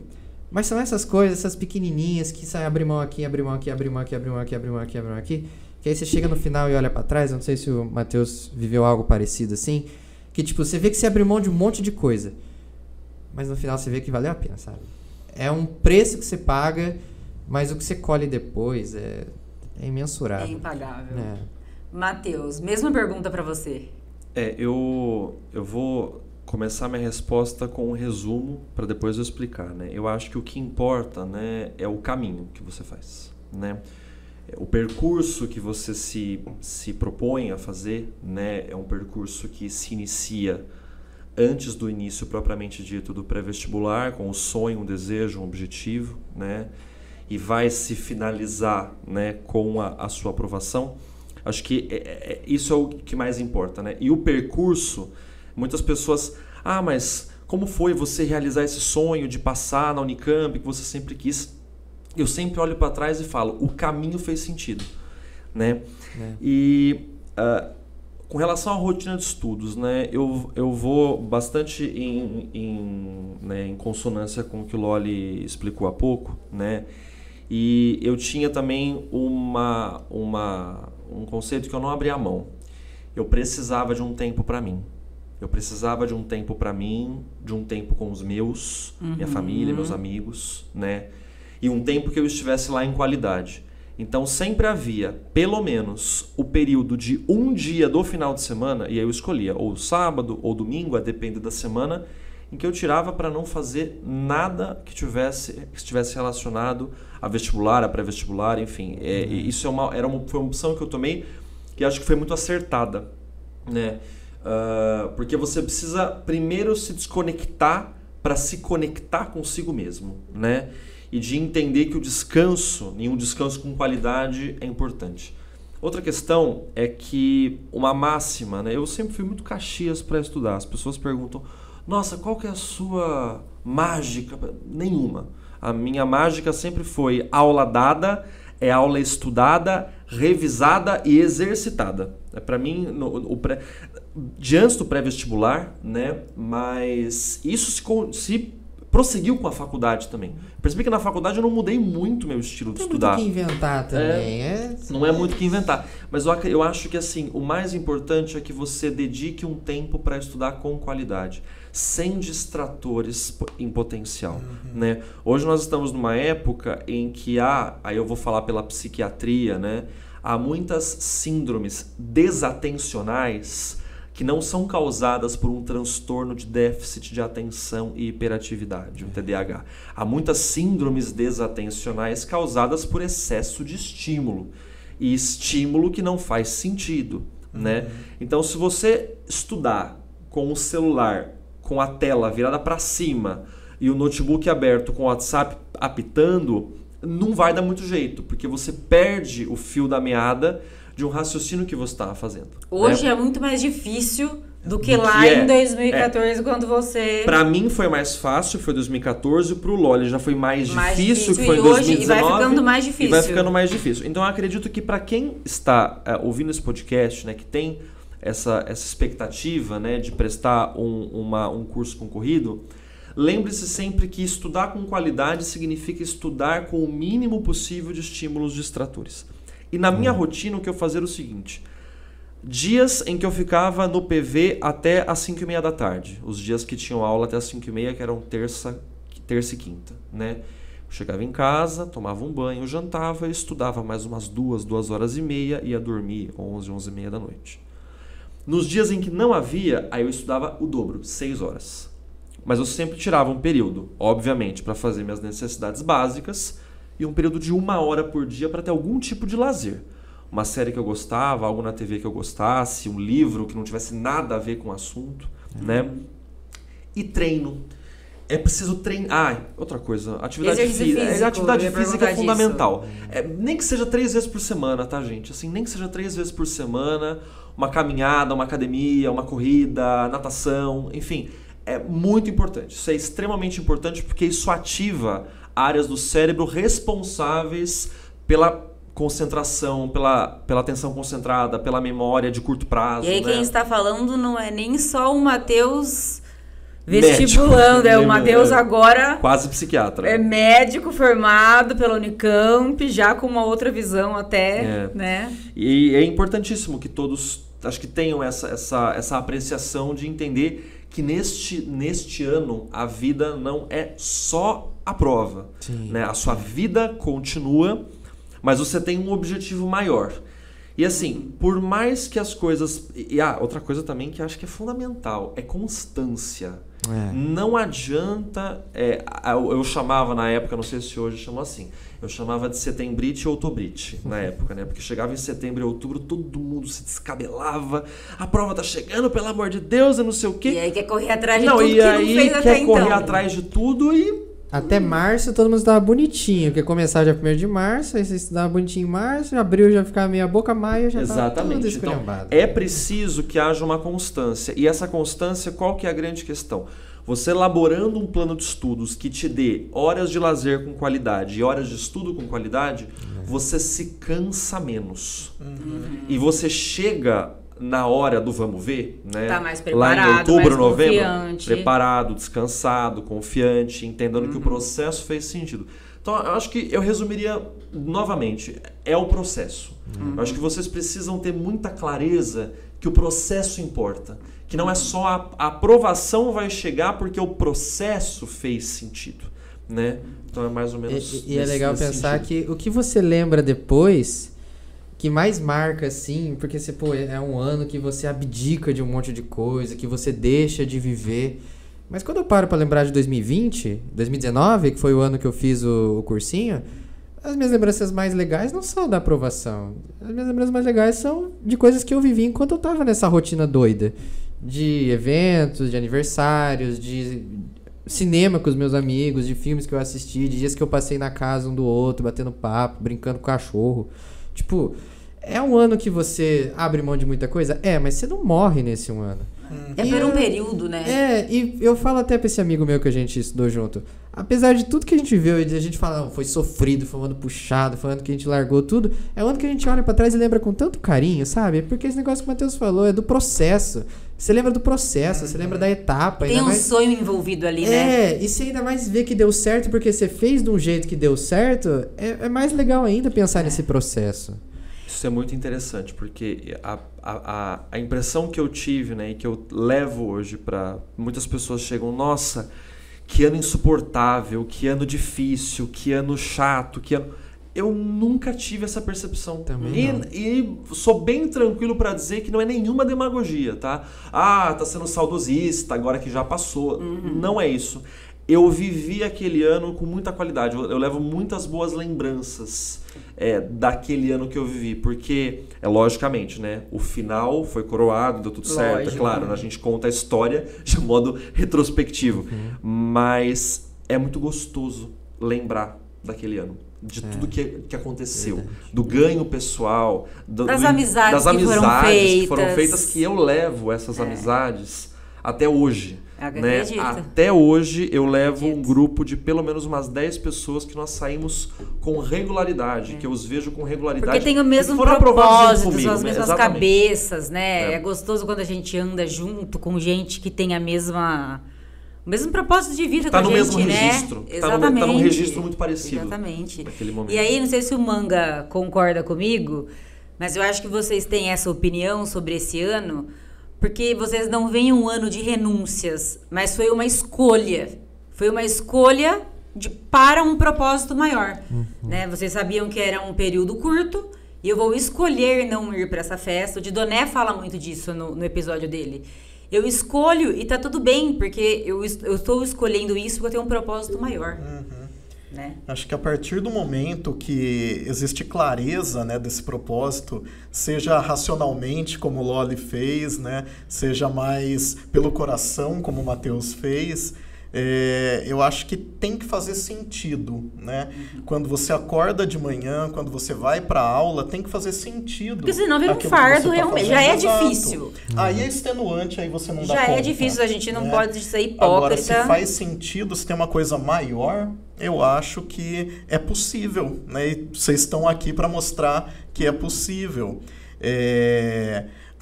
mas são essas coisas, essas pequenininhas que saem abrir mão aqui, abrir mão aqui, abrir mão aqui, abrir mão aqui, abrir mão aqui, abrir mão aqui, que aí você chega no final e olha pra trás, eu não sei se o Matheus viveu algo parecido assim, que tipo, você vê que você abriu mão de um monte de coisa, mas no final você vê que valeu a pena, sabe? É um preço que você paga, mas o que você colhe depois é imensurável. É impagável. Matheus, mesma pergunta pra você. Eu vou começar minha resposta com um resumo para depois eu explicar, né? Eu acho que o que importa, né, é o caminho que você faz, né? O percurso que você se propõe a fazer, né, é um percurso que se inicia antes do início propriamente dito do pré-vestibular, com o sonho, um desejo, um objetivo, né? E vai se finalizar, né, com a sua aprovação. Acho que isso é o que mais importa, né? E o percurso, muitas pessoas... mas como foi você realizar esse sonho de passar na Unicamp, que você sempre quis? Eu sempre olho para trás e falo, o caminho fez sentido, né? E com relação à rotina de estudos, né, eu vou bastante em consonância com o que o Loli explicou há pouco, né? E eu tinha também um conceito que eu não abria a mão. Eu precisava de um tempo para mim. Eu precisava de um tempo para mim, de um tempo com os meus, minha família, meus amigos, né? E um tempo que eu estivesse lá em qualidade. Então sempre havia, pelo menos, o período de um dia do final de semana, e aí eu escolhia ou sábado ou domingo, a depender da semana, em que eu tirava para não fazer nada que estivesse relacionado a vestibular, a pré-vestibular, enfim. Isso foi uma opção que eu tomei que acho que foi muito acertada, né? Porque você precisa primeiro se desconectar para se conectar consigo mesmo, né? E de entender que o descanso, nenhum descanso com qualidade é importante. Outra questão é que uma máxima, né? Eu sempre fui muito Caxias para estudar. As pessoas perguntam, nossa, qual que é a sua mágica? Nenhuma. A minha mágica sempre foi aula dada, é aula estudada, revisada e exercitada. Para mim, de antes do pré-vestibular, né? Mas isso se prosseguiu com a faculdade também. Percebi que na faculdade eu não mudei muito meu estilo de estudar. Tem muito que inventar também. Não é muito o que inventar. Mas eu acho que assim, o mais importante é que você dedique um tempo para estudar com qualidade, sem distratores em potencial. Né? Hoje nós estamos numa época em que aí eu vou falar pela psiquiatria, né? Há muitas síndromes desatencionais que não são causadas por um transtorno de déficit de atenção e hiperatividade, o TDAH. Há muitas síndromes desatencionais causadas por excesso de estímulo, e estímulo que não faz sentido, né? Então, se você estudar com o celular, com a tela virada para cima e o notebook aberto com o WhatsApp apitando, não vai dar muito jeito, porque você perde o fio da meada de um raciocínio que você estava fazendo. Hoje é muito mais difícil do que lá em 2014, quando você... Para mim foi mais fácil, foi 2014, pro Loli já foi mais difícil, que foi em 2019. E vai ficando mais difícil. E vai ficando mais difícil. Então eu acredito que para quem está ouvindo esse podcast, né, que tem essa expectativa, né, de prestar um curso concorrido, lembre-se sempre que estudar com qualidade significa estudar com o mínimo possível de estímulos distratores. E na minha rotina, o que eu fazia era o seguinte: dias em que eu ficava no PV até às 5h30 da tarde, os dias que tinham aula até às 5h30, que eram terça e quinta, né? Eu chegava em casa, tomava um banho, jantava, estudava mais umas 2 horas e meia, ia dormir 11h30 da noite. Nos dias em que não havia, aí eu estudava o dobro, 6 horas. Mas eu sempre tirava um período, obviamente, para fazer minhas necessidades básicas, e um período de 1 hora por dia para ter algum tipo de lazer. Uma série que eu gostava, algo na TV que eu gostasse, um livro que não tivesse nada a ver com o assunto, né? E treino. É preciso treinar. Outra coisa, atividade física. Atividade física é fundamental. Nem que seja 3 vezes por semana, tá, gente? Assim, nem que seja 3 vezes por semana, uma caminhada, uma academia, uma corrida, natação, enfim. É muito importante. Isso é extremamente importante porque isso ativa áreas do cérebro responsáveis pela concentração, pela atenção concentrada, pela memória de curto prazo. E aí, né? Quem está falando não é nem só o Matheus vestibulando, é o Matheus agora... Quase psiquiatra. É médico formado pela Unicamp, já com uma outra visão até, né? E é importantíssimo que todos, acho que tenham essa apreciação de entender que neste ano a vida não é só a prova, né? A sua vida continua, mas você tem um objetivo maior. E assim, por mais que as coisas... outra coisa também que eu acho que é fundamental, é constância. Não adianta... eu chamava na época, não sei se hoje chamam assim, eu chamava de setembrite ou outobrite na época, né? Porque chegava em setembro e outubro, todo mundo se descabelava, a prova tá chegando, pelo amor de Deus, e não sei o quê. E aí quer correr atrás de tudo que não fez até então. Quer correr atrás de tudo e... Até março todo mundo estava bonitinho, porque começava já 1º de março, aí você estudava bonitinho em março, abril já ficava meia boca, maio já estava tudo esculhambado. Então, é preciso que haja uma constância. E essa constância, qual que é a grande questão? Você elaborando um plano de estudos que te dê horas de lazer com qualidade e horas de estudo com qualidade, você se cansa menos. E você chega... na hora do vamos ver, né? Tá mais preparado, lá em outubro, mais novembro, confiante. Preparado, descansado, confiante, entendendo que o processo fez sentido. Então, eu acho que eu resumiria novamente, é o processo. Eu acho que vocês precisam ter muita clareza que o processo importa, que não é só a aprovação vai chegar porque o processo fez sentido, né? Então é mais ou menos E é legal pensar que o que você lembra depois... que mais marca, assim, porque você, é um ano que você abdica de um monte de coisa, que você deixa de viver. Mas quando eu paro pra lembrar de 2019, que foi o ano que eu fiz o cursinho, as minhas lembranças mais legais não são da aprovação. As minhas lembranças mais legais são de coisas que eu vivi enquanto eu tava nessa rotina doida. De eventos, de aniversários, de cinema com os meus amigos, de filmes que eu assisti, de dias que eu passei na casa um do outro, batendo papo, brincando com o cachorro. Tipo, é um ano que você abre mão de muita coisa? Mas você não morre nesse um ano. É por um período, né? E eu falo até pra esse amigo meu que a gente estudou junto. Apesar de tudo que a gente viu, e a gente fala, não, foi sofrido, foi um ano puxado, foi um ano que a gente largou tudo, é um ano que a gente olha pra trás e lembra com tanto carinho, sabe? Porque esse negócio que o Matheus falou é do processo. Você lembra do processo, você lembra da etapa. Tem um sonho envolvido ali, né? E você ainda mais vê que deu certo porque você fez de um jeito que deu certo, é mais legal ainda pensar nesse processo. Isso é muito interessante, porque a impressão que eu tive, né, e que eu levo hoje para muitas pessoas chegam, nossa, que ano insuportável, que ano difícil, que ano chato, que ano... Eu nunca tive essa percepção. Também e sou bem tranquilo para dizer que não é nenhuma demagogia, tá? Ah, tá sendo saudosista, agora que já passou. Não é isso. Eu vivi aquele ano com muita qualidade. Eu levo muitas boas lembranças daquele ano que eu vivi. Porque, logicamente, né? O final foi coroado, deu tudo certo. É claro, a gente conta a história de modo retrospectivo. Mas é muito gostoso lembrar daquele ano. De tudo que aconteceu. Verdade. Do ganho pessoal. Das amizades que foram feitas. Que eu levo essas amizades até hoje. Né? Acredito. Até hoje eu levo um grupo de pelo menos umas 10 pessoas que nós saímos com regularidade, que eu os vejo com regularidade. Porque tem o mesmo propósito, são as mesmas cabeças, né? É gostoso quando a gente anda junto com gente que tem o mesmo propósito de vida tá com a gente, mesmo né? Registro. Exatamente. Tá num registro muito parecido. Exatamente. Naquele momento. E aí, não sei se o Manga concorda comigo, mas eu acho que vocês têm essa opinião sobre esse ano, porque vocês não veem um ano de renúncias, mas foi uma escolha. Foi uma escolha para um propósito maior. Né? Vocês sabiam que era um período curto, e eu vou escolher não ir para essa festa. O Didoné fala muito disso no episódio dele. Eu escolho e tá tudo bem, porque eu estou escolhendo isso porque eu tenho um propósito maior. Né? Acho que a partir do momento que existe clareza, né, desse propósito, seja racionalmente, como o Loli fez, né, seja mais pelo coração, como o Matheus fez, eu acho que tem que fazer sentido, né? Quando você acorda de manhã, quando você vai para a aula, tem que fazer sentido. Porque senão vira um fardo, realmente. Já é difícil. Aí é extenuante, aí você não dá conta. Já é difícil, a gente não pode ser hipócrita. Agora, se faz sentido, se tem uma coisa maior, eu acho que é possível, né? E vocês estão aqui para mostrar que é possível.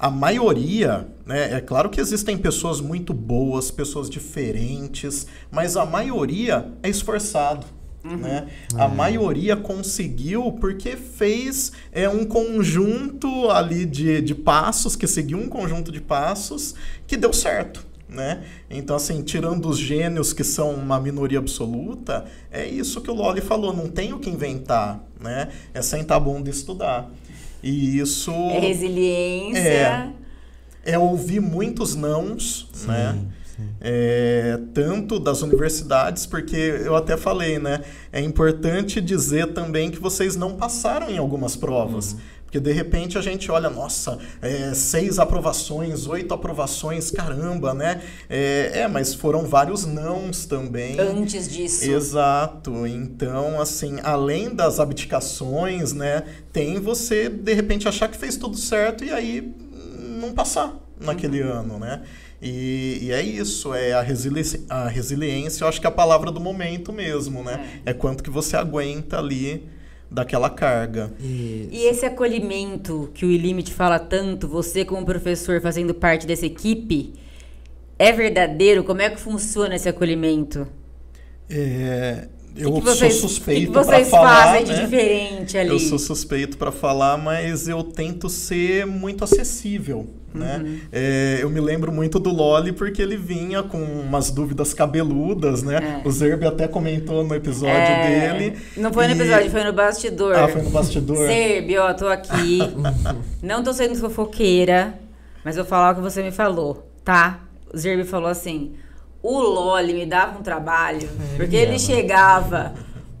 A maioria, né, é claro que existem pessoas muito boas, pessoas diferentes, mas a maioria é esforçado. Né? A maioria conseguiu porque fez um conjunto ali de passos, que seguiu um conjunto de passos que deu certo. Né? Então, assim, tirando os gênios que são uma minoria absoluta, é isso que o Loli falou, não tem o que inventar, né? É sentar a bunda e estudar. E isso... É resiliência. É ouvir muitos nãos, sim, né? Sim. Tanto das universidades, porque eu até falei, né? É importante dizer também que vocês não passaram em algumas provas. Porque, de repente, a gente olha, nossa, 6 aprovações, 8 aprovações, caramba, né? Mas foram vários nãos também. Antes disso. Exato. Então, assim, além das abdicações, né? Tem você, de repente, achar que fez tudo certo e aí não passar naquele ano, né? E é isso, a resiliência, eu acho que é a palavra do momento mesmo, né? É quanto que você aguenta ali daquela carga. E esse acolhimento que o iLimit fala tanto, você como professor fazendo parte dessa equipe, é verdadeiro? Como é que funciona esse acolhimento? Eu sou suspeito para falar. O que vocês fazem de diferente ali? Eu sou suspeito para falar, mas eu tento ser muito acessível. Né? Eu me lembro muito do Loli porque ele vinha com umas dúvidas cabeludas, né? O Zerbe até comentou no episódio dele. Não foi no episódio, foi no bastidor. Foi no bastidor. Zerbe, tô aqui. Não tô sendo fofoqueira, mas vou falar o que você me falou, tá? O Zerbe falou assim, o Loli me dava um trabalho, porque ele chegava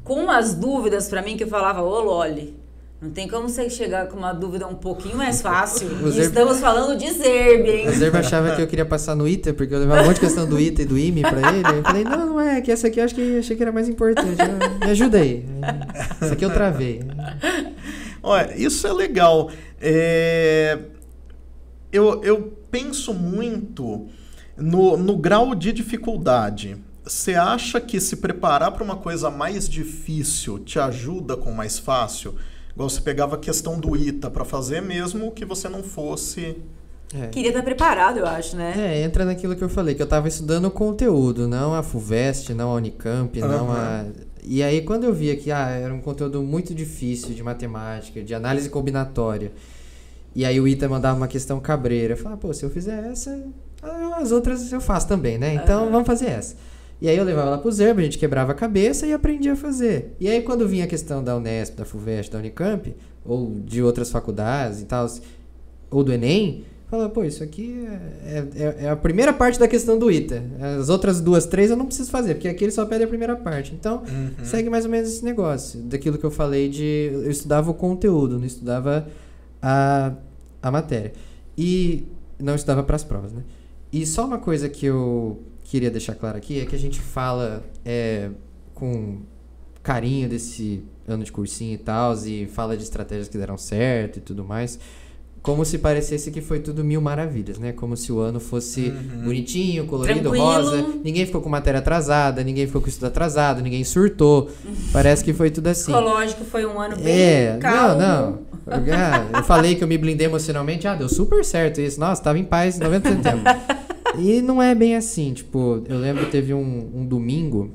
com umas dúvidas pra mim que eu falava, ô Loli, não tem como você chegar com uma dúvida um pouquinho mais fácil. Estamos falando de Zerbe, hein? O Zerbe achava que eu queria passar no ITA, porque eu levava um monte de questão do ITA e do IME pra ele. Eu falei, não é, que essa aqui eu achei que era mais importante. Me ajuda aí. Essa aqui eu travei. Olha, isso é legal. Eu penso muito no grau de dificuldade. Você acha que se preparar para uma coisa mais difícil te ajuda com mais fácil? Igual você pegava a questão do ITA para fazer mesmo que você não fosse... Queria estar preparado, eu acho, né? Entra naquilo que eu falei, que eu tava estudando o conteúdo, não a FUVEST, não a Unicamp, não a... E aí quando eu via que era um conteúdo muito difícil de matemática, de análise combinatória, e aí o ITA mandava uma questão cabreira, eu falava, se eu fizer essa, as outras eu faço também, né? Então vamos fazer essa. E aí eu levava lá pro Zerbo, a gente quebrava a cabeça e aprendia a fazer. E aí quando vinha a questão da Unesp, da FUVEST, da Unicamp, ou de outras faculdades e tal, ou do Enem, falava, isso aqui é a primeira parte da questão do ITA. As outras 2, 3 eu não preciso fazer, porque aqui ele só pede a primeira parte. Então, segue mais ou menos esse negócio. Daquilo que eu falei eu estudava o conteúdo, não estudava a matéria. E não estudava para as provas, né? E só uma coisa que eu queria deixar claro aqui é que a gente fala com carinho desse ano de cursinho e tal, e fala de estratégias que deram certo e tudo mais, como se parecesse que foi tudo 1000 maravilhas, né? Como se o ano fosse bonitinho, colorido, tranquilo, rosa. Ninguém ficou com matéria atrasada, ninguém ficou com estudo atrasado, ninguém surtou. Parece que foi tudo assim. Psicológico foi um ano bem calmo. Não. Eu falei que eu me blindei emocionalmente. Deu super certo isso. Nossa, tava em paz 90% do tempo. E não é bem assim. Tipo, eu lembro que teve um domingo,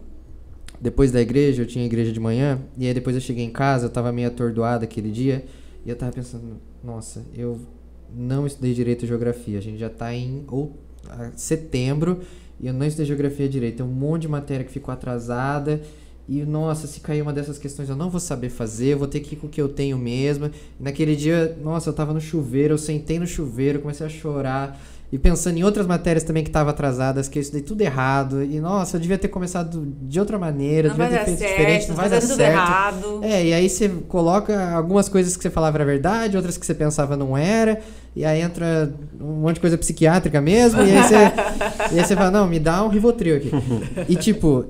depois da igreja, eu tinha igreja de manhã, e aí depois eu cheguei em casa, eu tava meio atordoado aquele dia, e eu tava pensando... Nossa, eu não estudei direito e geografia. A gente já tá em setembro e eu não estudei geografia direito. Tem um monte de matéria que ficou atrasada. E, nossa, se cair uma dessas questões eu não vou saber fazer. Eu vou ter que ir com o que eu tenho mesmo. E naquele dia, nossa, eu tava no chuveiro. Eu sentei no chuveiro, comecei a chorar. E pensando em outras matérias também que estavam atrasadas, que eu estudei tudo errado. E, nossa, eu devia ter começado de outra maneira, devia ter feito diferente, não vai dar certo. Errado. E aí você coloca algumas coisas que você falava era verdade, outras que você pensava não era. E aí entra um monte de coisa psiquiátrica mesmo. E aí você fala, não, me dá um Rivotril aqui. E tipo,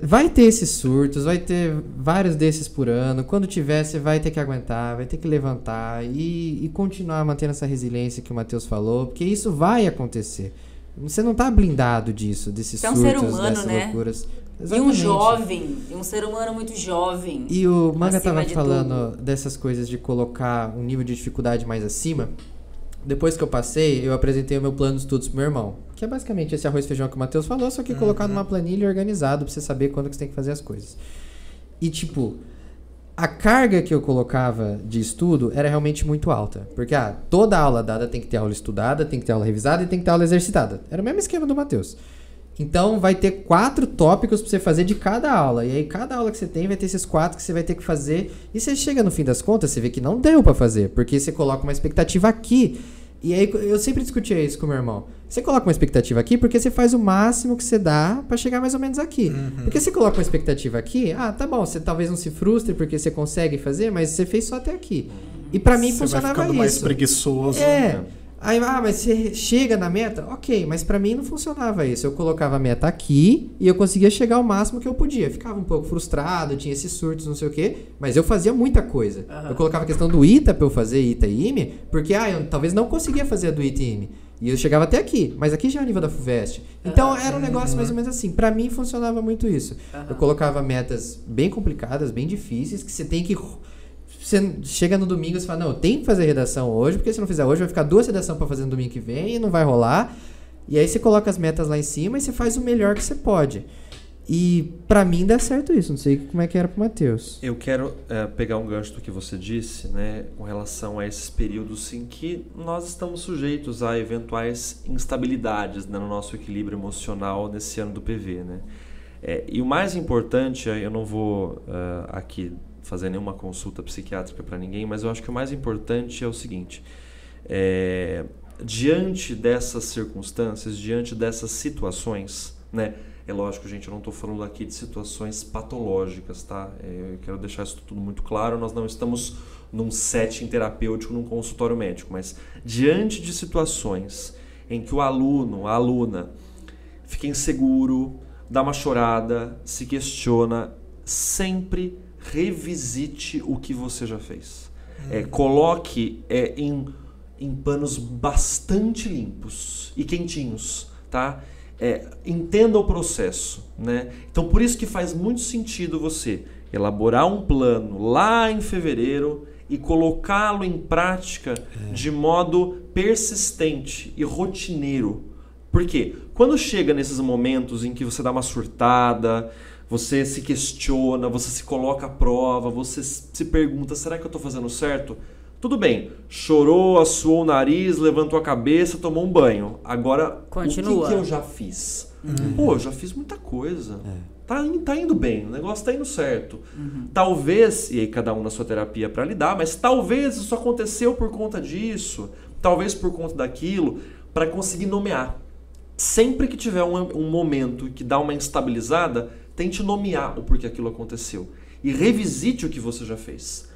vai ter esses surtos, vai ter vários desses por ano. Quando tiver, você vai ter que aguentar, vai ter que levantar e continuar mantendo essa resiliência que o Matheus falou, porque isso vai acontecer. Você não tá blindado disso, desses surtos, ser humano, dessas loucuras. Exatamente. E um ser humano muito jovem. E o Manga tava falando dessas coisas de colocar um nível de dificuldade mais acima. Depois que eu passei, eu apresentei o meu plano de estudos pro meu irmão. Que é basicamente esse arroz e feijão que o Matheus falou, só que colocar numa planilha organizado pra você saber quando que você tem que fazer as coisas. E tipo, a carga que eu colocava de estudo era realmente muito alta. Porque toda aula dada tem que ter aula estudada, tem que ter aula revisada e tem que ter aula exercitada. Era o mesmo esquema do Matheus. Então vai ter 4 tópicos pra você fazer de cada aula. E aí cada aula que você tem vai ter esses 4 que você vai ter que fazer. E você chega no fim das contas, você vê que não deu pra fazer. Porque você coloca uma expectativa aqui. E aí eu sempre discutia isso com o meu irmão. Você coloca uma expectativa aqui porque você faz o máximo que você dá pra chegar mais ou menos aqui. Porque você coloca uma expectativa aqui, tá bom, você talvez não se frustre porque você consegue fazer, mas você fez só até aqui. E pra mim funcionava isso. Você vai ficando mais preguiçoso. Aí, mas você chega na meta? Ok, mas pra mim não funcionava isso. Eu colocava a meta aqui e eu conseguia chegar ao máximo que eu podia. Ficava um pouco frustrado, tinha esses surtos, não sei o quê, mas eu fazia muita coisa. Eu colocava a questão do ITA pra eu fazer ITA e IME, porque eu talvez não conseguia fazer a do ITA e IME. E eu chegava até aqui, mas aqui já é o nível da FUVEST. Então era um negócio mais ou menos assim. Pra mim funcionava muito isso. Eu colocava metas bem complicadas, bem difíceis, que você tem que... Você chega no domingo e fala, não, eu tenho que fazer redação hoje, porque se não fizer hoje vai ficar 2 redações pra fazer no domingo que vem e não vai rolar. E aí você coloca as metas lá em cima e você faz o melhor que você pode. E pra mim dá certo isso, não sei como é que era pro Matheus. Eu quero pegar um gancho do que você disse, né, com relação a esses períodos em que nós estamos sujeitos a eventuais instabilidades, né, no nosso equilíbrio emocional nesse ano do PV, né? E o mais importante, eu não vou aqui fazer nenhuma consulta psiquiátrica para ninguém, mas eu acho que o mais importante é o seguinte: diante dessas circunstâncias, diante dessas situações, né? É lógico, gente, eu não estou falando aqui de situações patológicas, tá? Eu quero deixar isso tudo muito claro, nós não estamos num setting terapêutico, num consultório médico, mas diante de situações em que o aluno, a aluna, fica inseguro, dá uma chorada, se questiona, sempre revisite o que você já fez. Coloque em panos bastante limpos e quentinhos, tá? Entenda o processo, né? Então, por isso que faz muito sentido você elaborar um plano lá em fevereiro e colocá-lo em prática de modo persistente e rotineiro. Por quê? Quando chega nesses momentos em que você dá uma surtada, você se questiona, você se coloca à prova, você se pergunta, será que eu estou fazendo certo? Tudo bem, chorou, assoou o nariz, levantou a cabeça, tomou um banho. Agora, continua. O que eu já fiz? Pô, eu já fiz muita coisa. Tá indo bem, o negócio tá indo certo. Talvez, e aí cada um na sua terapia para lidar, mas talvez isso aconteceu por conta disso, talvez por conta daquilo, para conseguir nomear. Sempre que tiver um momento que dá uma instabilizada, tente nomear o porquê aquilo aconteceu. E revisite o que você já fez.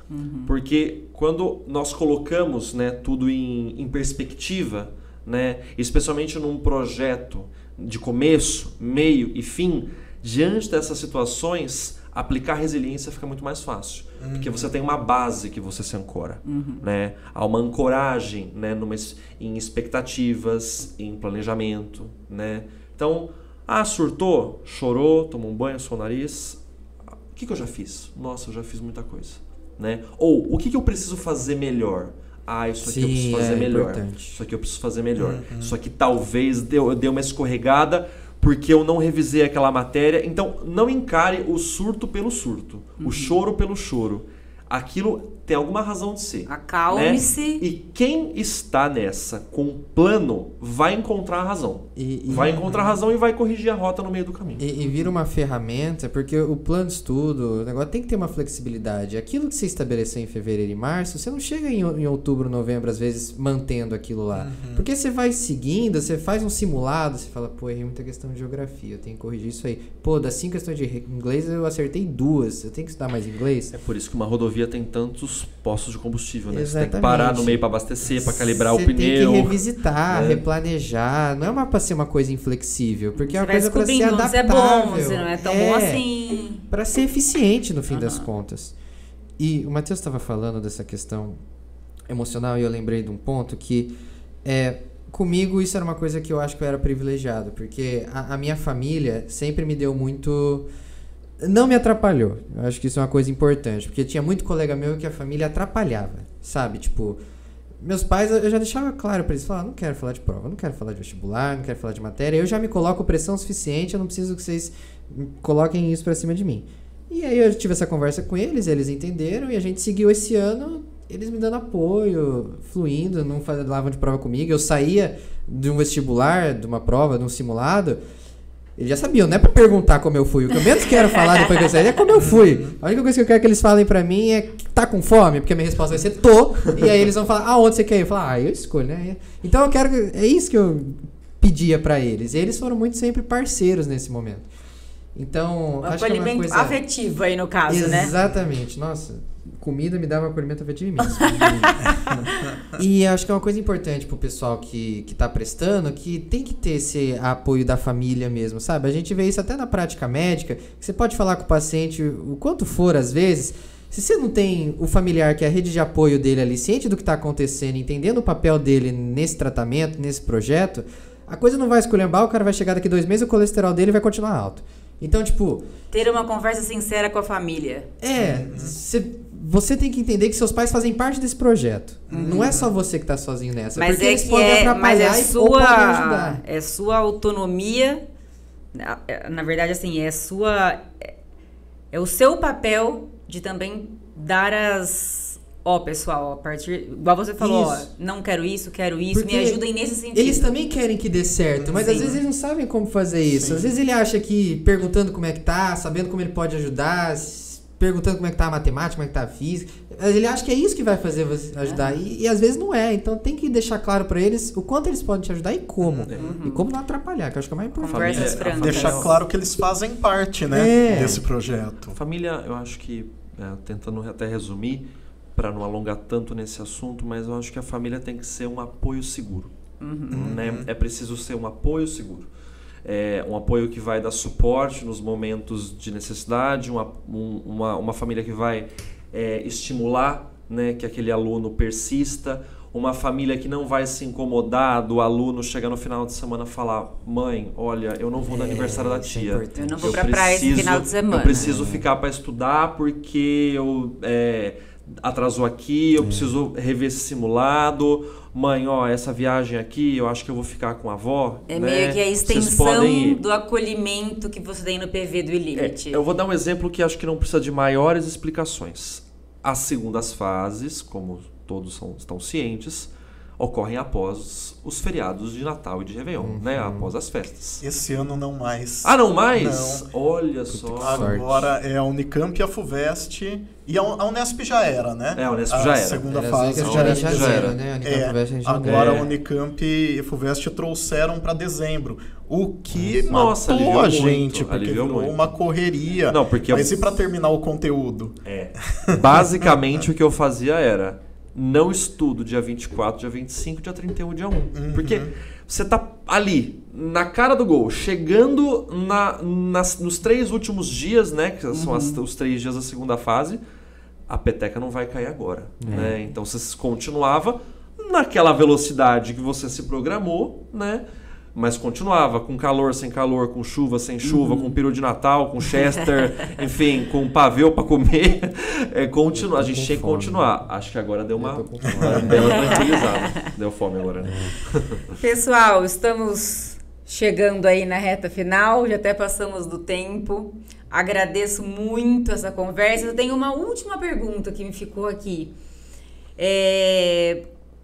Porque quando nós colocamos, né, tudo em perspectiva, né, especialmente num projeto de começo, meio e fim, diante dessas situações, aplicar resiliência fica muito mais fácil. Porque você tem uma base que você se ancora. Né? Há uma ancoragem, né, em expectativas, em planejamento. Né? Então, surtou, chorou, tomou um banho, suou o nariz. O que eu já fiz? Nossa, eu já fiz muita coisa. Né? Ou, o que eu preciso fazer melhor? Isso aqui eu preciso fazer melhor. Importante. Isso aqui eu preciso fazer melhor. Isso aqui talvez eu dê uma escorregada porque eu não revisei aquela matéria. Então, não encare o surto pelo surto, o choro pelo choro. Aquilo tem alguma razão de ser. Acalme-se. Né? E quem está nessa com plano vai encontrar a razão. Vai encontrar a razão e vai corrigir a rota no meio do caminho. E vira uma ferramenta, porque o plano de estudo, o negócio tem que ter uma flexibilidade. Aquilo que você estabeleceu em fevereiro e março, você não chega em outubro, novembro, às vezes, mantendo aquilo lá. Porque você vai seguindo, você faz um simulado, você fala, errei muita questão de geografia, eu tenho que corrigir isso aí. Das 5 questões de inglês, eu acertei 2, eu tenho que estudar mais inglês. É por isso que uma rodovia tem tantos postos de combustível, né? Exatamente. Você tem que parar no meio para abastecer, para calibrar o pneu. Você tem que revisitar, replanejar. Não é para ser uma coisa inflexível, porque é uma coisa para ser adaptável. Se é bom, se não é tão bom assim. Para ser eficiente no fim das contas. E o Matheus estava falando dessa questão emocional e eu lembrei de um ponto que comigo isso era uma coisa que eu acho que eu era privilegiado, porque a minha família sempre me deu muito... Não me atrapalhou. Eu acho que isso é uma coisa importante. Porque tinha muito colega meu que a família atrapalhava. Sabe? Tipo, meus pais, eu já deixava claro pra eles. Falava, não quero falar de prova, não quero falar de vestibular, não quero falar de matéria. Eu já me coloco pressão suficiente, eu não preciso que vocês coloquem isso pra cima de mim. E aí eu tive essa conversa com eles entenderam e a gente seguiu esse ano, eles me dando apoio, fluindo, não falavam de prova comigo. Eu saía de um vestibular, de uma prova, de um simulado... Eles já sabiam, não é pra perguntar como eu fui. O que eu menos quero falar depois que eu sair é como eu fui. A única coisa que eu quero que eles falem pra mim é tá com fome? Porque a minha resposta vai ser tô. E aí eles vão falar, aonde você quer ir? Eu falo, eu escolho, né? Então eu quero... É isso que eu pedia pra eles. E eles foram muito sempre parceiros nesse momento. Então, acho que é uma coisa... afetivo aí no caso, né? Exatamente. Nossa, comida me dava um acolhimento afetivo imenso. E acho que é uma coisa importante pro pessoal que tá prestando, que tem que ter esse apoio da família mesmo, sabe? A gente vê isso até na prática médica, que você pode falar com o paciente o quanto for às vezes, se você não tem o familiar que é a rede de apoio dele ali, ciente do que tá acontecendo, entendendo o papel dele nesse tratamento, nesse projeto, a coisa não vai esculhambar, o cara vai chegar daqui 2 meses e o colesterol dele vai continuar alto. Então, tipo... Ter uma conversa sincera com a família. Você tem que entender que seus pais fazem parte desse projeto. Não é só você que tá sozinho nessa. Mas porque eles podem atrapalhar ou podem ajudar. É sua autonomia. Na verdade, assim, é o seu papel de também dar as... pessoal, a partir... Igual você falou, não quero isso, porque me ajudem nesse sentido. Eles também querem que dê certo, mas às vezes eles não sabem como fazer isso. Sim. Às vezes ele acha que perguntando como é que tá, sabendo como ele pode ajudar, perguntando como é que tá a matemática, como é que tá a física, ele acha que é isso que vai fazer você ajudar. E às vezes não é. Então tem que deixar claro pra eles o quanto eles podem te ajudar e como. E como não atrapalhar, que eu acho que é mais importante. Deixar claro que eles fazem parte, né, desse projeto. Família, eu acho que, tentando até resumir, para não alongar tanto nesse assunto, mas eu acho que a família tem que ser um apoio seguro. Né? É preciso ser um apoio seguro. Um apoio que vai dar suporte nos momentos de necessidade, uma família que vai estimular, né, que aquele aluno persista, uma família que não vai se incomodar do aluno chegar no final de semana e falar: mãe, olha, eu não vou no aniversário da tia. Eu não vou pra praia esse final de semana. Eu preciso ficar para estudar porque eu atrasou aqui, eu preciso rever esse simulado. Mãe, ó, essa viagem aqui, eu acho que eu vou ficar com a avó. É, né? Meio que a extensão do acolhimento que você tem no PV do Ilimite. Eu vou dar um exemplo que acho que não precisa de maiores explicações. As segundas fases, como todos estão cientes, ocorrem após os feriados de Natal e de Réveillon, né? Após as festas. Esse ano não mais. Ah, não mais? Não. Olha só. Agora é a Unicamp e a FUVEST. E a Unesp já era, né? A Unesp já era. A segunda fase já era, né? Agora a Unicamp e a FUVEST trouxeram para dezembro. O que matou a gente, porque virou uma correria. Não, porque Mas e para terminar o conteúdo? Basicamente o que eu fazia era: não estudo dia 24, dia 25, dia 31, dia 1. Porque você tá ali, na cara do gol, chegando nos 3 últimos dias, né? Que são os 3 dias da segunda fase, a peteca não vai cair agora. Né? Então você continuava naquela velocidade que você se programou, né? Mas continuava com calor, sem calor, com chuva, sem chuva, com peru de Natal, com Chester, enfim, com pavê para comer. A gente tinha que continuar. Acho que agora deu uma tranquilizada. Deu fome agora. Pessoal, estamos chegando aí na reta final, já até passamos do tempo. Agradeço muito essa conversa. Eu tenho uma última pergunta que me ficou aqui.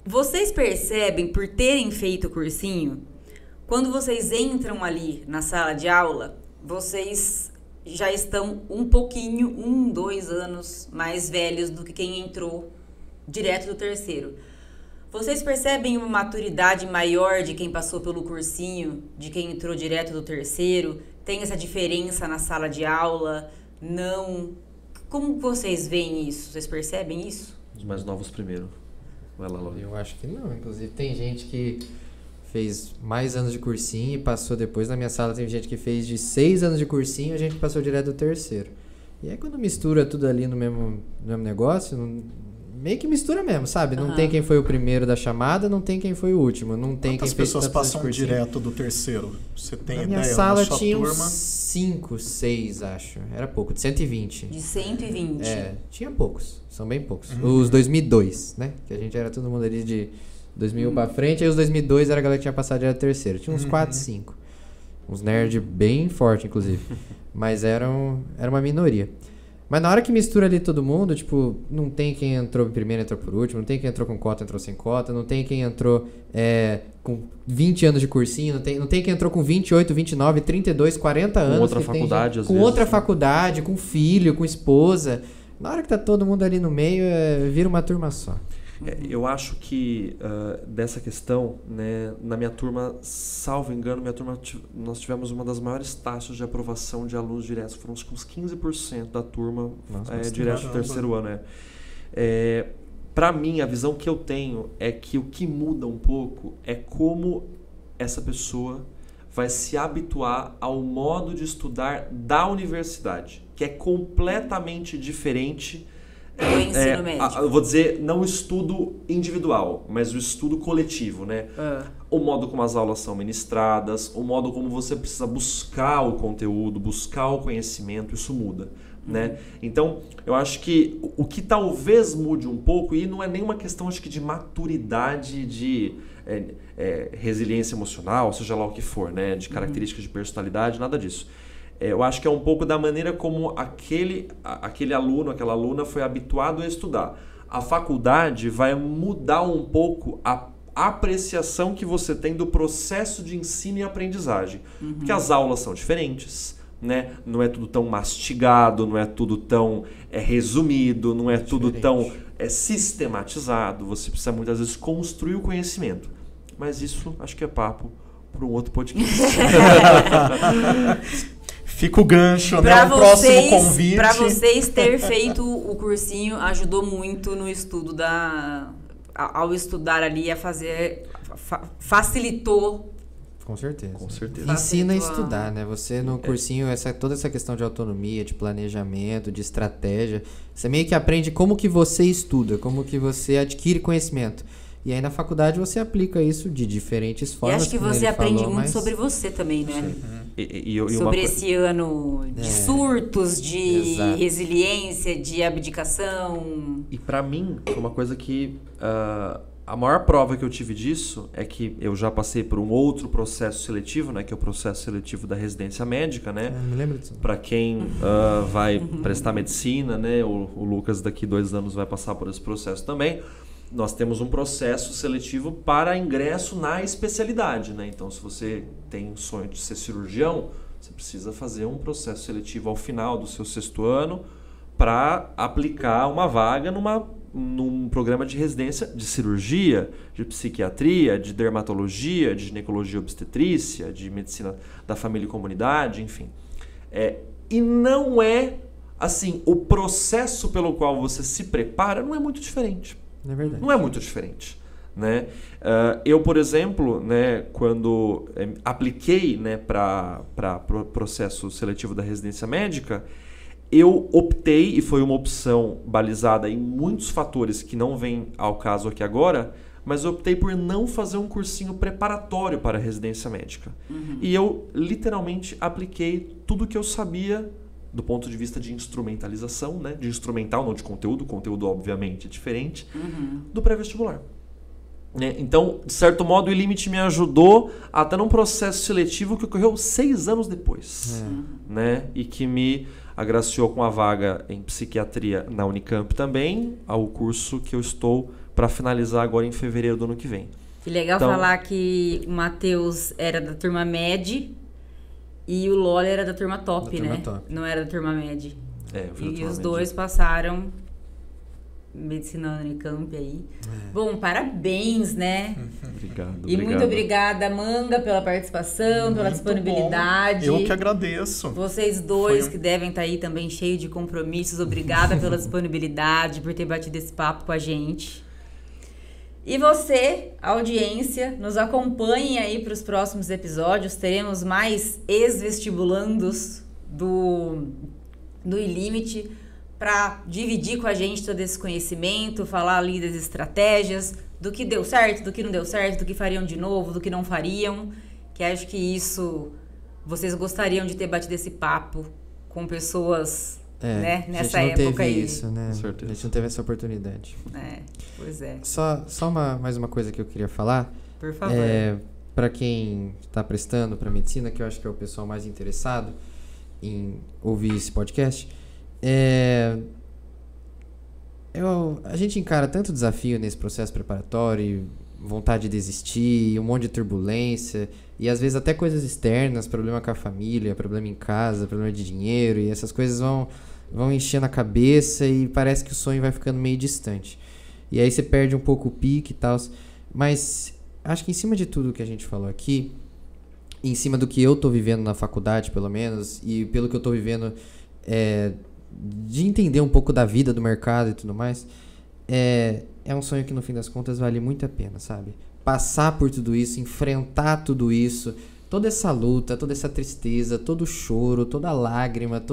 Vocês percebem, por terem feito o cursinho, quando vocês entram ali na sala de aula, vocês já estão um pouquinho, 2 anos mais velhos do que quem entrou direto do terceiro. Vocês percebem uma maturidade maior de quem passou pelo cursinho, de quem entrou direto do terceiro? Tem essa diferença na sala de aula? Não? Como vocês veem isso? Vocês percebem isso? Os mais novos primeiro. Vai lá, Laura. Eu acho que não. Inclusive tem gente que fez mais anos de cursinho e passou depois. Na minha sala tem gente que fez de 6 anos de cursinho e a gente passou direto do terceiro. E aí quando mistura tudo ali no mesmo negócio, meio que mistura mesmo, sabe? Não tem quem foi o primeiro da chamada, não tem quem foi o último, não tem quem fez pessoas passam direto do terceiro? Você tem ideia? Na minha sala tinha uns 5, 6, acho. Era pouco, de 120. De 120? Tinha poucos, são bem poucos. Os 2002, né? Que a gente era todo mundo ali de 2001 pra frente, aí os 2002 era a galera que tinha passado direto terceiro. Tinha uns 4, 5. Uns nerds bem fortes, inclusive. Mas era uma minoria. Mas na hora que mistura ali todo mundo, tipo, não tem quem entrou primeiro, entrou por último, não tem quem entrou com cota, entrou sem cota, não tem quem entrou com 20 anos de cursinho, não tem quem entrou com 28, 29, 32, 40 anos. Com outra faculdade, às vezes. Com outra faculdade, com filho, com esposa. Na hora que tá todo mundo ali no meio, vira uma turma só. Eu acho que dessa questão, né, na minha turma, salvo engano, nós tivemos uma das maiores taxas de aprovação de alunos diretos. Foram uns 15% da turma direto do terceiro ano. Para mim, a visão que eu tenho é que o que muda um pouco é como essa pessoa vai se habituar ao modo de estudar da universidade, que é completamente diferente do ensino médio. Eu vou dizer, não o estudo individual, mas o estudo coletivo, né? O modo como as aulas são ministradas, o modo como você precisa buscar o conteúdo, buscar o conhecimento, isso muda, né? Então, eu acho que o que talvez mude um pouco, e não é nenhuma questão, acho que de maturidade, de resiliência emocional, seja lá o que for, né? De características de personalidade, nada disso. Eu acho que é um pouco da maneira como aquele aluno, aquela aluna foi habituado a estudar. A faculdade vai mudar um pouco a apreciação que você tem do processo de ensino e aprendizagem. Porque as aulas são diferentes, né? Não é tudo tão mastigado, não é tudo tão resumido, não é tudo tão sistematizado. Você precisa muitas vezes construir o conhecimento. Mas isso acho que é papo para um outro podcast. Fica o gancho, né? Um próximo convite. Para vocês ter feito o cursinho ajudou muito no estudo ao estudar ali, a fazer... facilitou. Com certeza. Com certeza. Ensina a estudar, né? Você no cursinho, toda essa questão de autonomia, de planejamento, de estratégia, você meio que aprende como que você estuda, como que você adquire conhecimento. E aí na faculdade você aplica isso de diferentes formas. E acho que você aprende muito sobre você também, né? Sobre esse ano de surtos, de resiliência, de abdicação. E pra mim, foi uma coisa que... a maior prova que eu tive disso é que eu já passei por um outro processo seletivo, né? Que é o processo seletivo da residência médica, né? Me lembro disso. Para quem vai prestar medicina, né? O Lucas daqui 2 anos vai passar por esse processo também. Nós temos um processo seletivo para ingresso na especialidade, né? Então, se você tem um sonho de ser cirurgião, você precisa fazer um processo seletivo ao final do seu 6º ano para aplicar uma vaga num programa de residência de cirurgia, de psiquiatria, de dermatologia, de ginecologia obstetrícia, de medicina da família e comunidade, enfim. E não é assim, o processo pelo qual você se prepara não é muito diferente. É verdade. Não é muito diferente, né? Eu, por exemplo, né, quando apliquei, né, para o processo seletivo da residência médica, eu optei, e foi uma opção balizada em muitos fatores que não vêm ao caso aqui agora, mas eu optei por não fazer um cursinho preparatório para a residência médica. E eu literalmente apliquei tudo que eu sabia do ponto de vista de instrumentalização, né? De instrumental, não de conteúdo. Conteúdo, obviamente, é diferente, do pré-vestibular. Então, de certo modo, o E-Limit me ajudou até num processo seletivo que ocorreu 6 anos depois. Né? E que me agraciou com a vaga em psiquiatria na Unicamp também, ao curso que eu estou para finalizar agora em fevereiro do ano que vem. Que legal falar que o Matheus era da turma MED e o Loli era da turma top, né? Não era da turma MED. E os dois passaram medicina na Unicamp aí. Bom, parabéns, né? Obrigado. Muito obrigada, Manga, pela participação, pela disponibilidade. Bom. Eu que agradeço. Vocês dois que devem estar aí também cheios de compromissos, obrigada pela disponibilidade, por ter batido esse papo com a gente. E você, audiência, nos acompanhe aí para os próximos episódios. Teremos mais ex-vestibulandos do E-Limit para dividir com a gente todo esse conhecimento, falar ali das estratégias, do que deu certo, do que não deu certo, do que fariam de novo, do que não fariam. Que acho que isso vocês gostariam de ter batido esse papo com pessoas, né, nessa época aí. Isso, né? A gente não teve essa oportunidade. Pois é. Só mais uma coisa que eu queria falar. Por favor. Para quem está prestando para medicina, que eu acho que é o pessoal mais interessado em ouvir esse podcast, a gente encara tanto desafio nesse processo preparatório, vontade de desistir, um monte de turbulência, e às vezes até coisas externas, problema com a família, problema em casa, problema de dinheiro, e essas coisas vão enchendo a cabeça e parece que o sonho vai ficando meio distante. E aí você perde um pouco o pique e tal. Mas acho que em cima de tudo que a gente falou aqui, em cima do que eu tô vivendo na faculdade, pelo menos, e pelo que eu tô vivendo de entender um pouco da vida, do mercado e tudo mais, é um sonho que no fim das contas vale muito a pena, sabe? Passar por tudo isso, enfrentar tudo isso, toda essa luta, toda essa tristeza, todo o choro, toda a lágrima,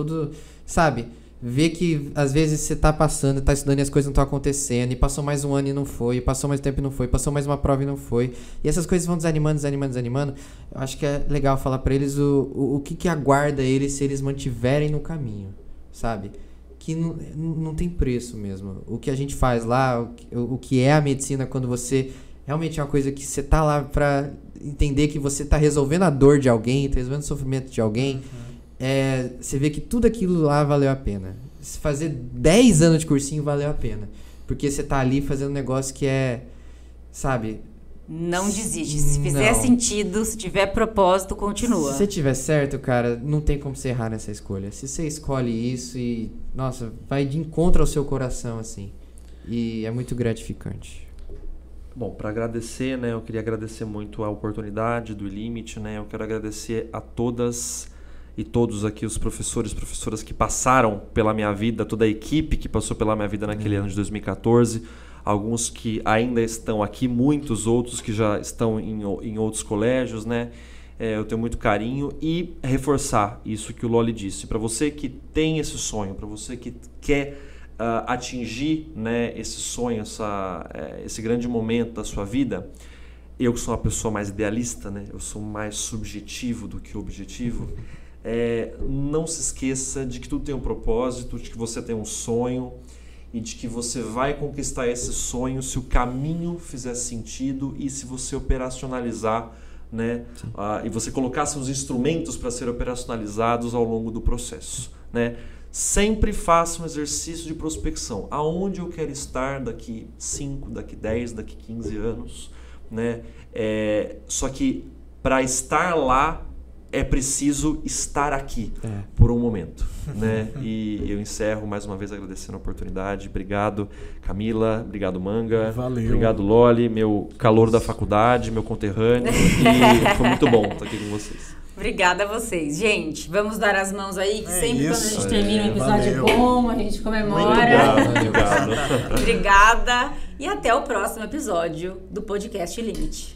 sabe? Ver que às vezes você tá passando, tá estudando e as coisas não estão acontecendo, e passou mais um ano e não foi, passou mais tempo e não foi, passou mais uma prova e não foi, e essas coisas vão desanimando. Eu acho que é legal falar pra eles o que aguarda eles se eles mantiverem no caminho, sabe? Que não tem preço mesmo. O que a gente faz lá, o que é a medicina, quando você realmente é uma coisa que você tá lá pra entender que você tá resolvendo a dor de alguém, tá resolvendo o sofrimento de alguém, você vê que tudo aquilo lá valeu a pena. Se fazer 10 anos de cursinho valeu a pena. Porque você tá ali fazendo um negócio que sabe... Não desiste. Se fizer sentido, se tiver propósito, continua. Se você tiver certo, cara, não tem como você errar nessa escolha. Se você escolhe isso e, nossa, vai de encontro ao seu coração, assim. E é muito gratificante. Bom, para agradecer, né, eu queria agradecer muito a oportunidade do E-Limit, né? Eu quero agradecer a todas e todos aqui os professores, professoras que passaram pela minha vida, toda a equipe que passou pela minha vida naquele ano de 2014. Alguns que ainda estão aqui, muitos outros que já estão em outros colégios, né? Eu tenho muito carinho e reforçar isso que o Loli disse. Para você que tem esse sonho, para você que quer atingir, né, esse sonho, esse grande momento da sua vida, eu que sou uma pessoa mais idealista, né, eu sou mais subjetivo do que objetivo, não se esqueça de que tudo tem um propósito, de que você tem um sonho e de que você vai conquistar esse sonho se o caminho fizer sentido e se você operacionalizar, né, e você colocar seus instrumentos para serem operacionalizados ao longo do processo, né? Sempre faça um exercício de prospecção. Aonde eu quero estar daqui 5, daqui 10, daqui 15 anos, né? Só que para estar lá é preciso estar aqui por um momento, né? E eu encerro mais uma vez agradecendo a oportunidade. Obrigado, Camila. Obrigado, Manga. Valeu. Obrigado, Loli, meu calor da faculdade, meu conterrâneo. E foi muito bom estar aqui com vocês. Obrigada a vocês. Gente, vamos dar as mãos aí, que sempre isso. quando a gente termina um episódio Valeu. bom, a gente comemora. Obrigado. Obrigada. E até o próximo episódio do Podcast Limite.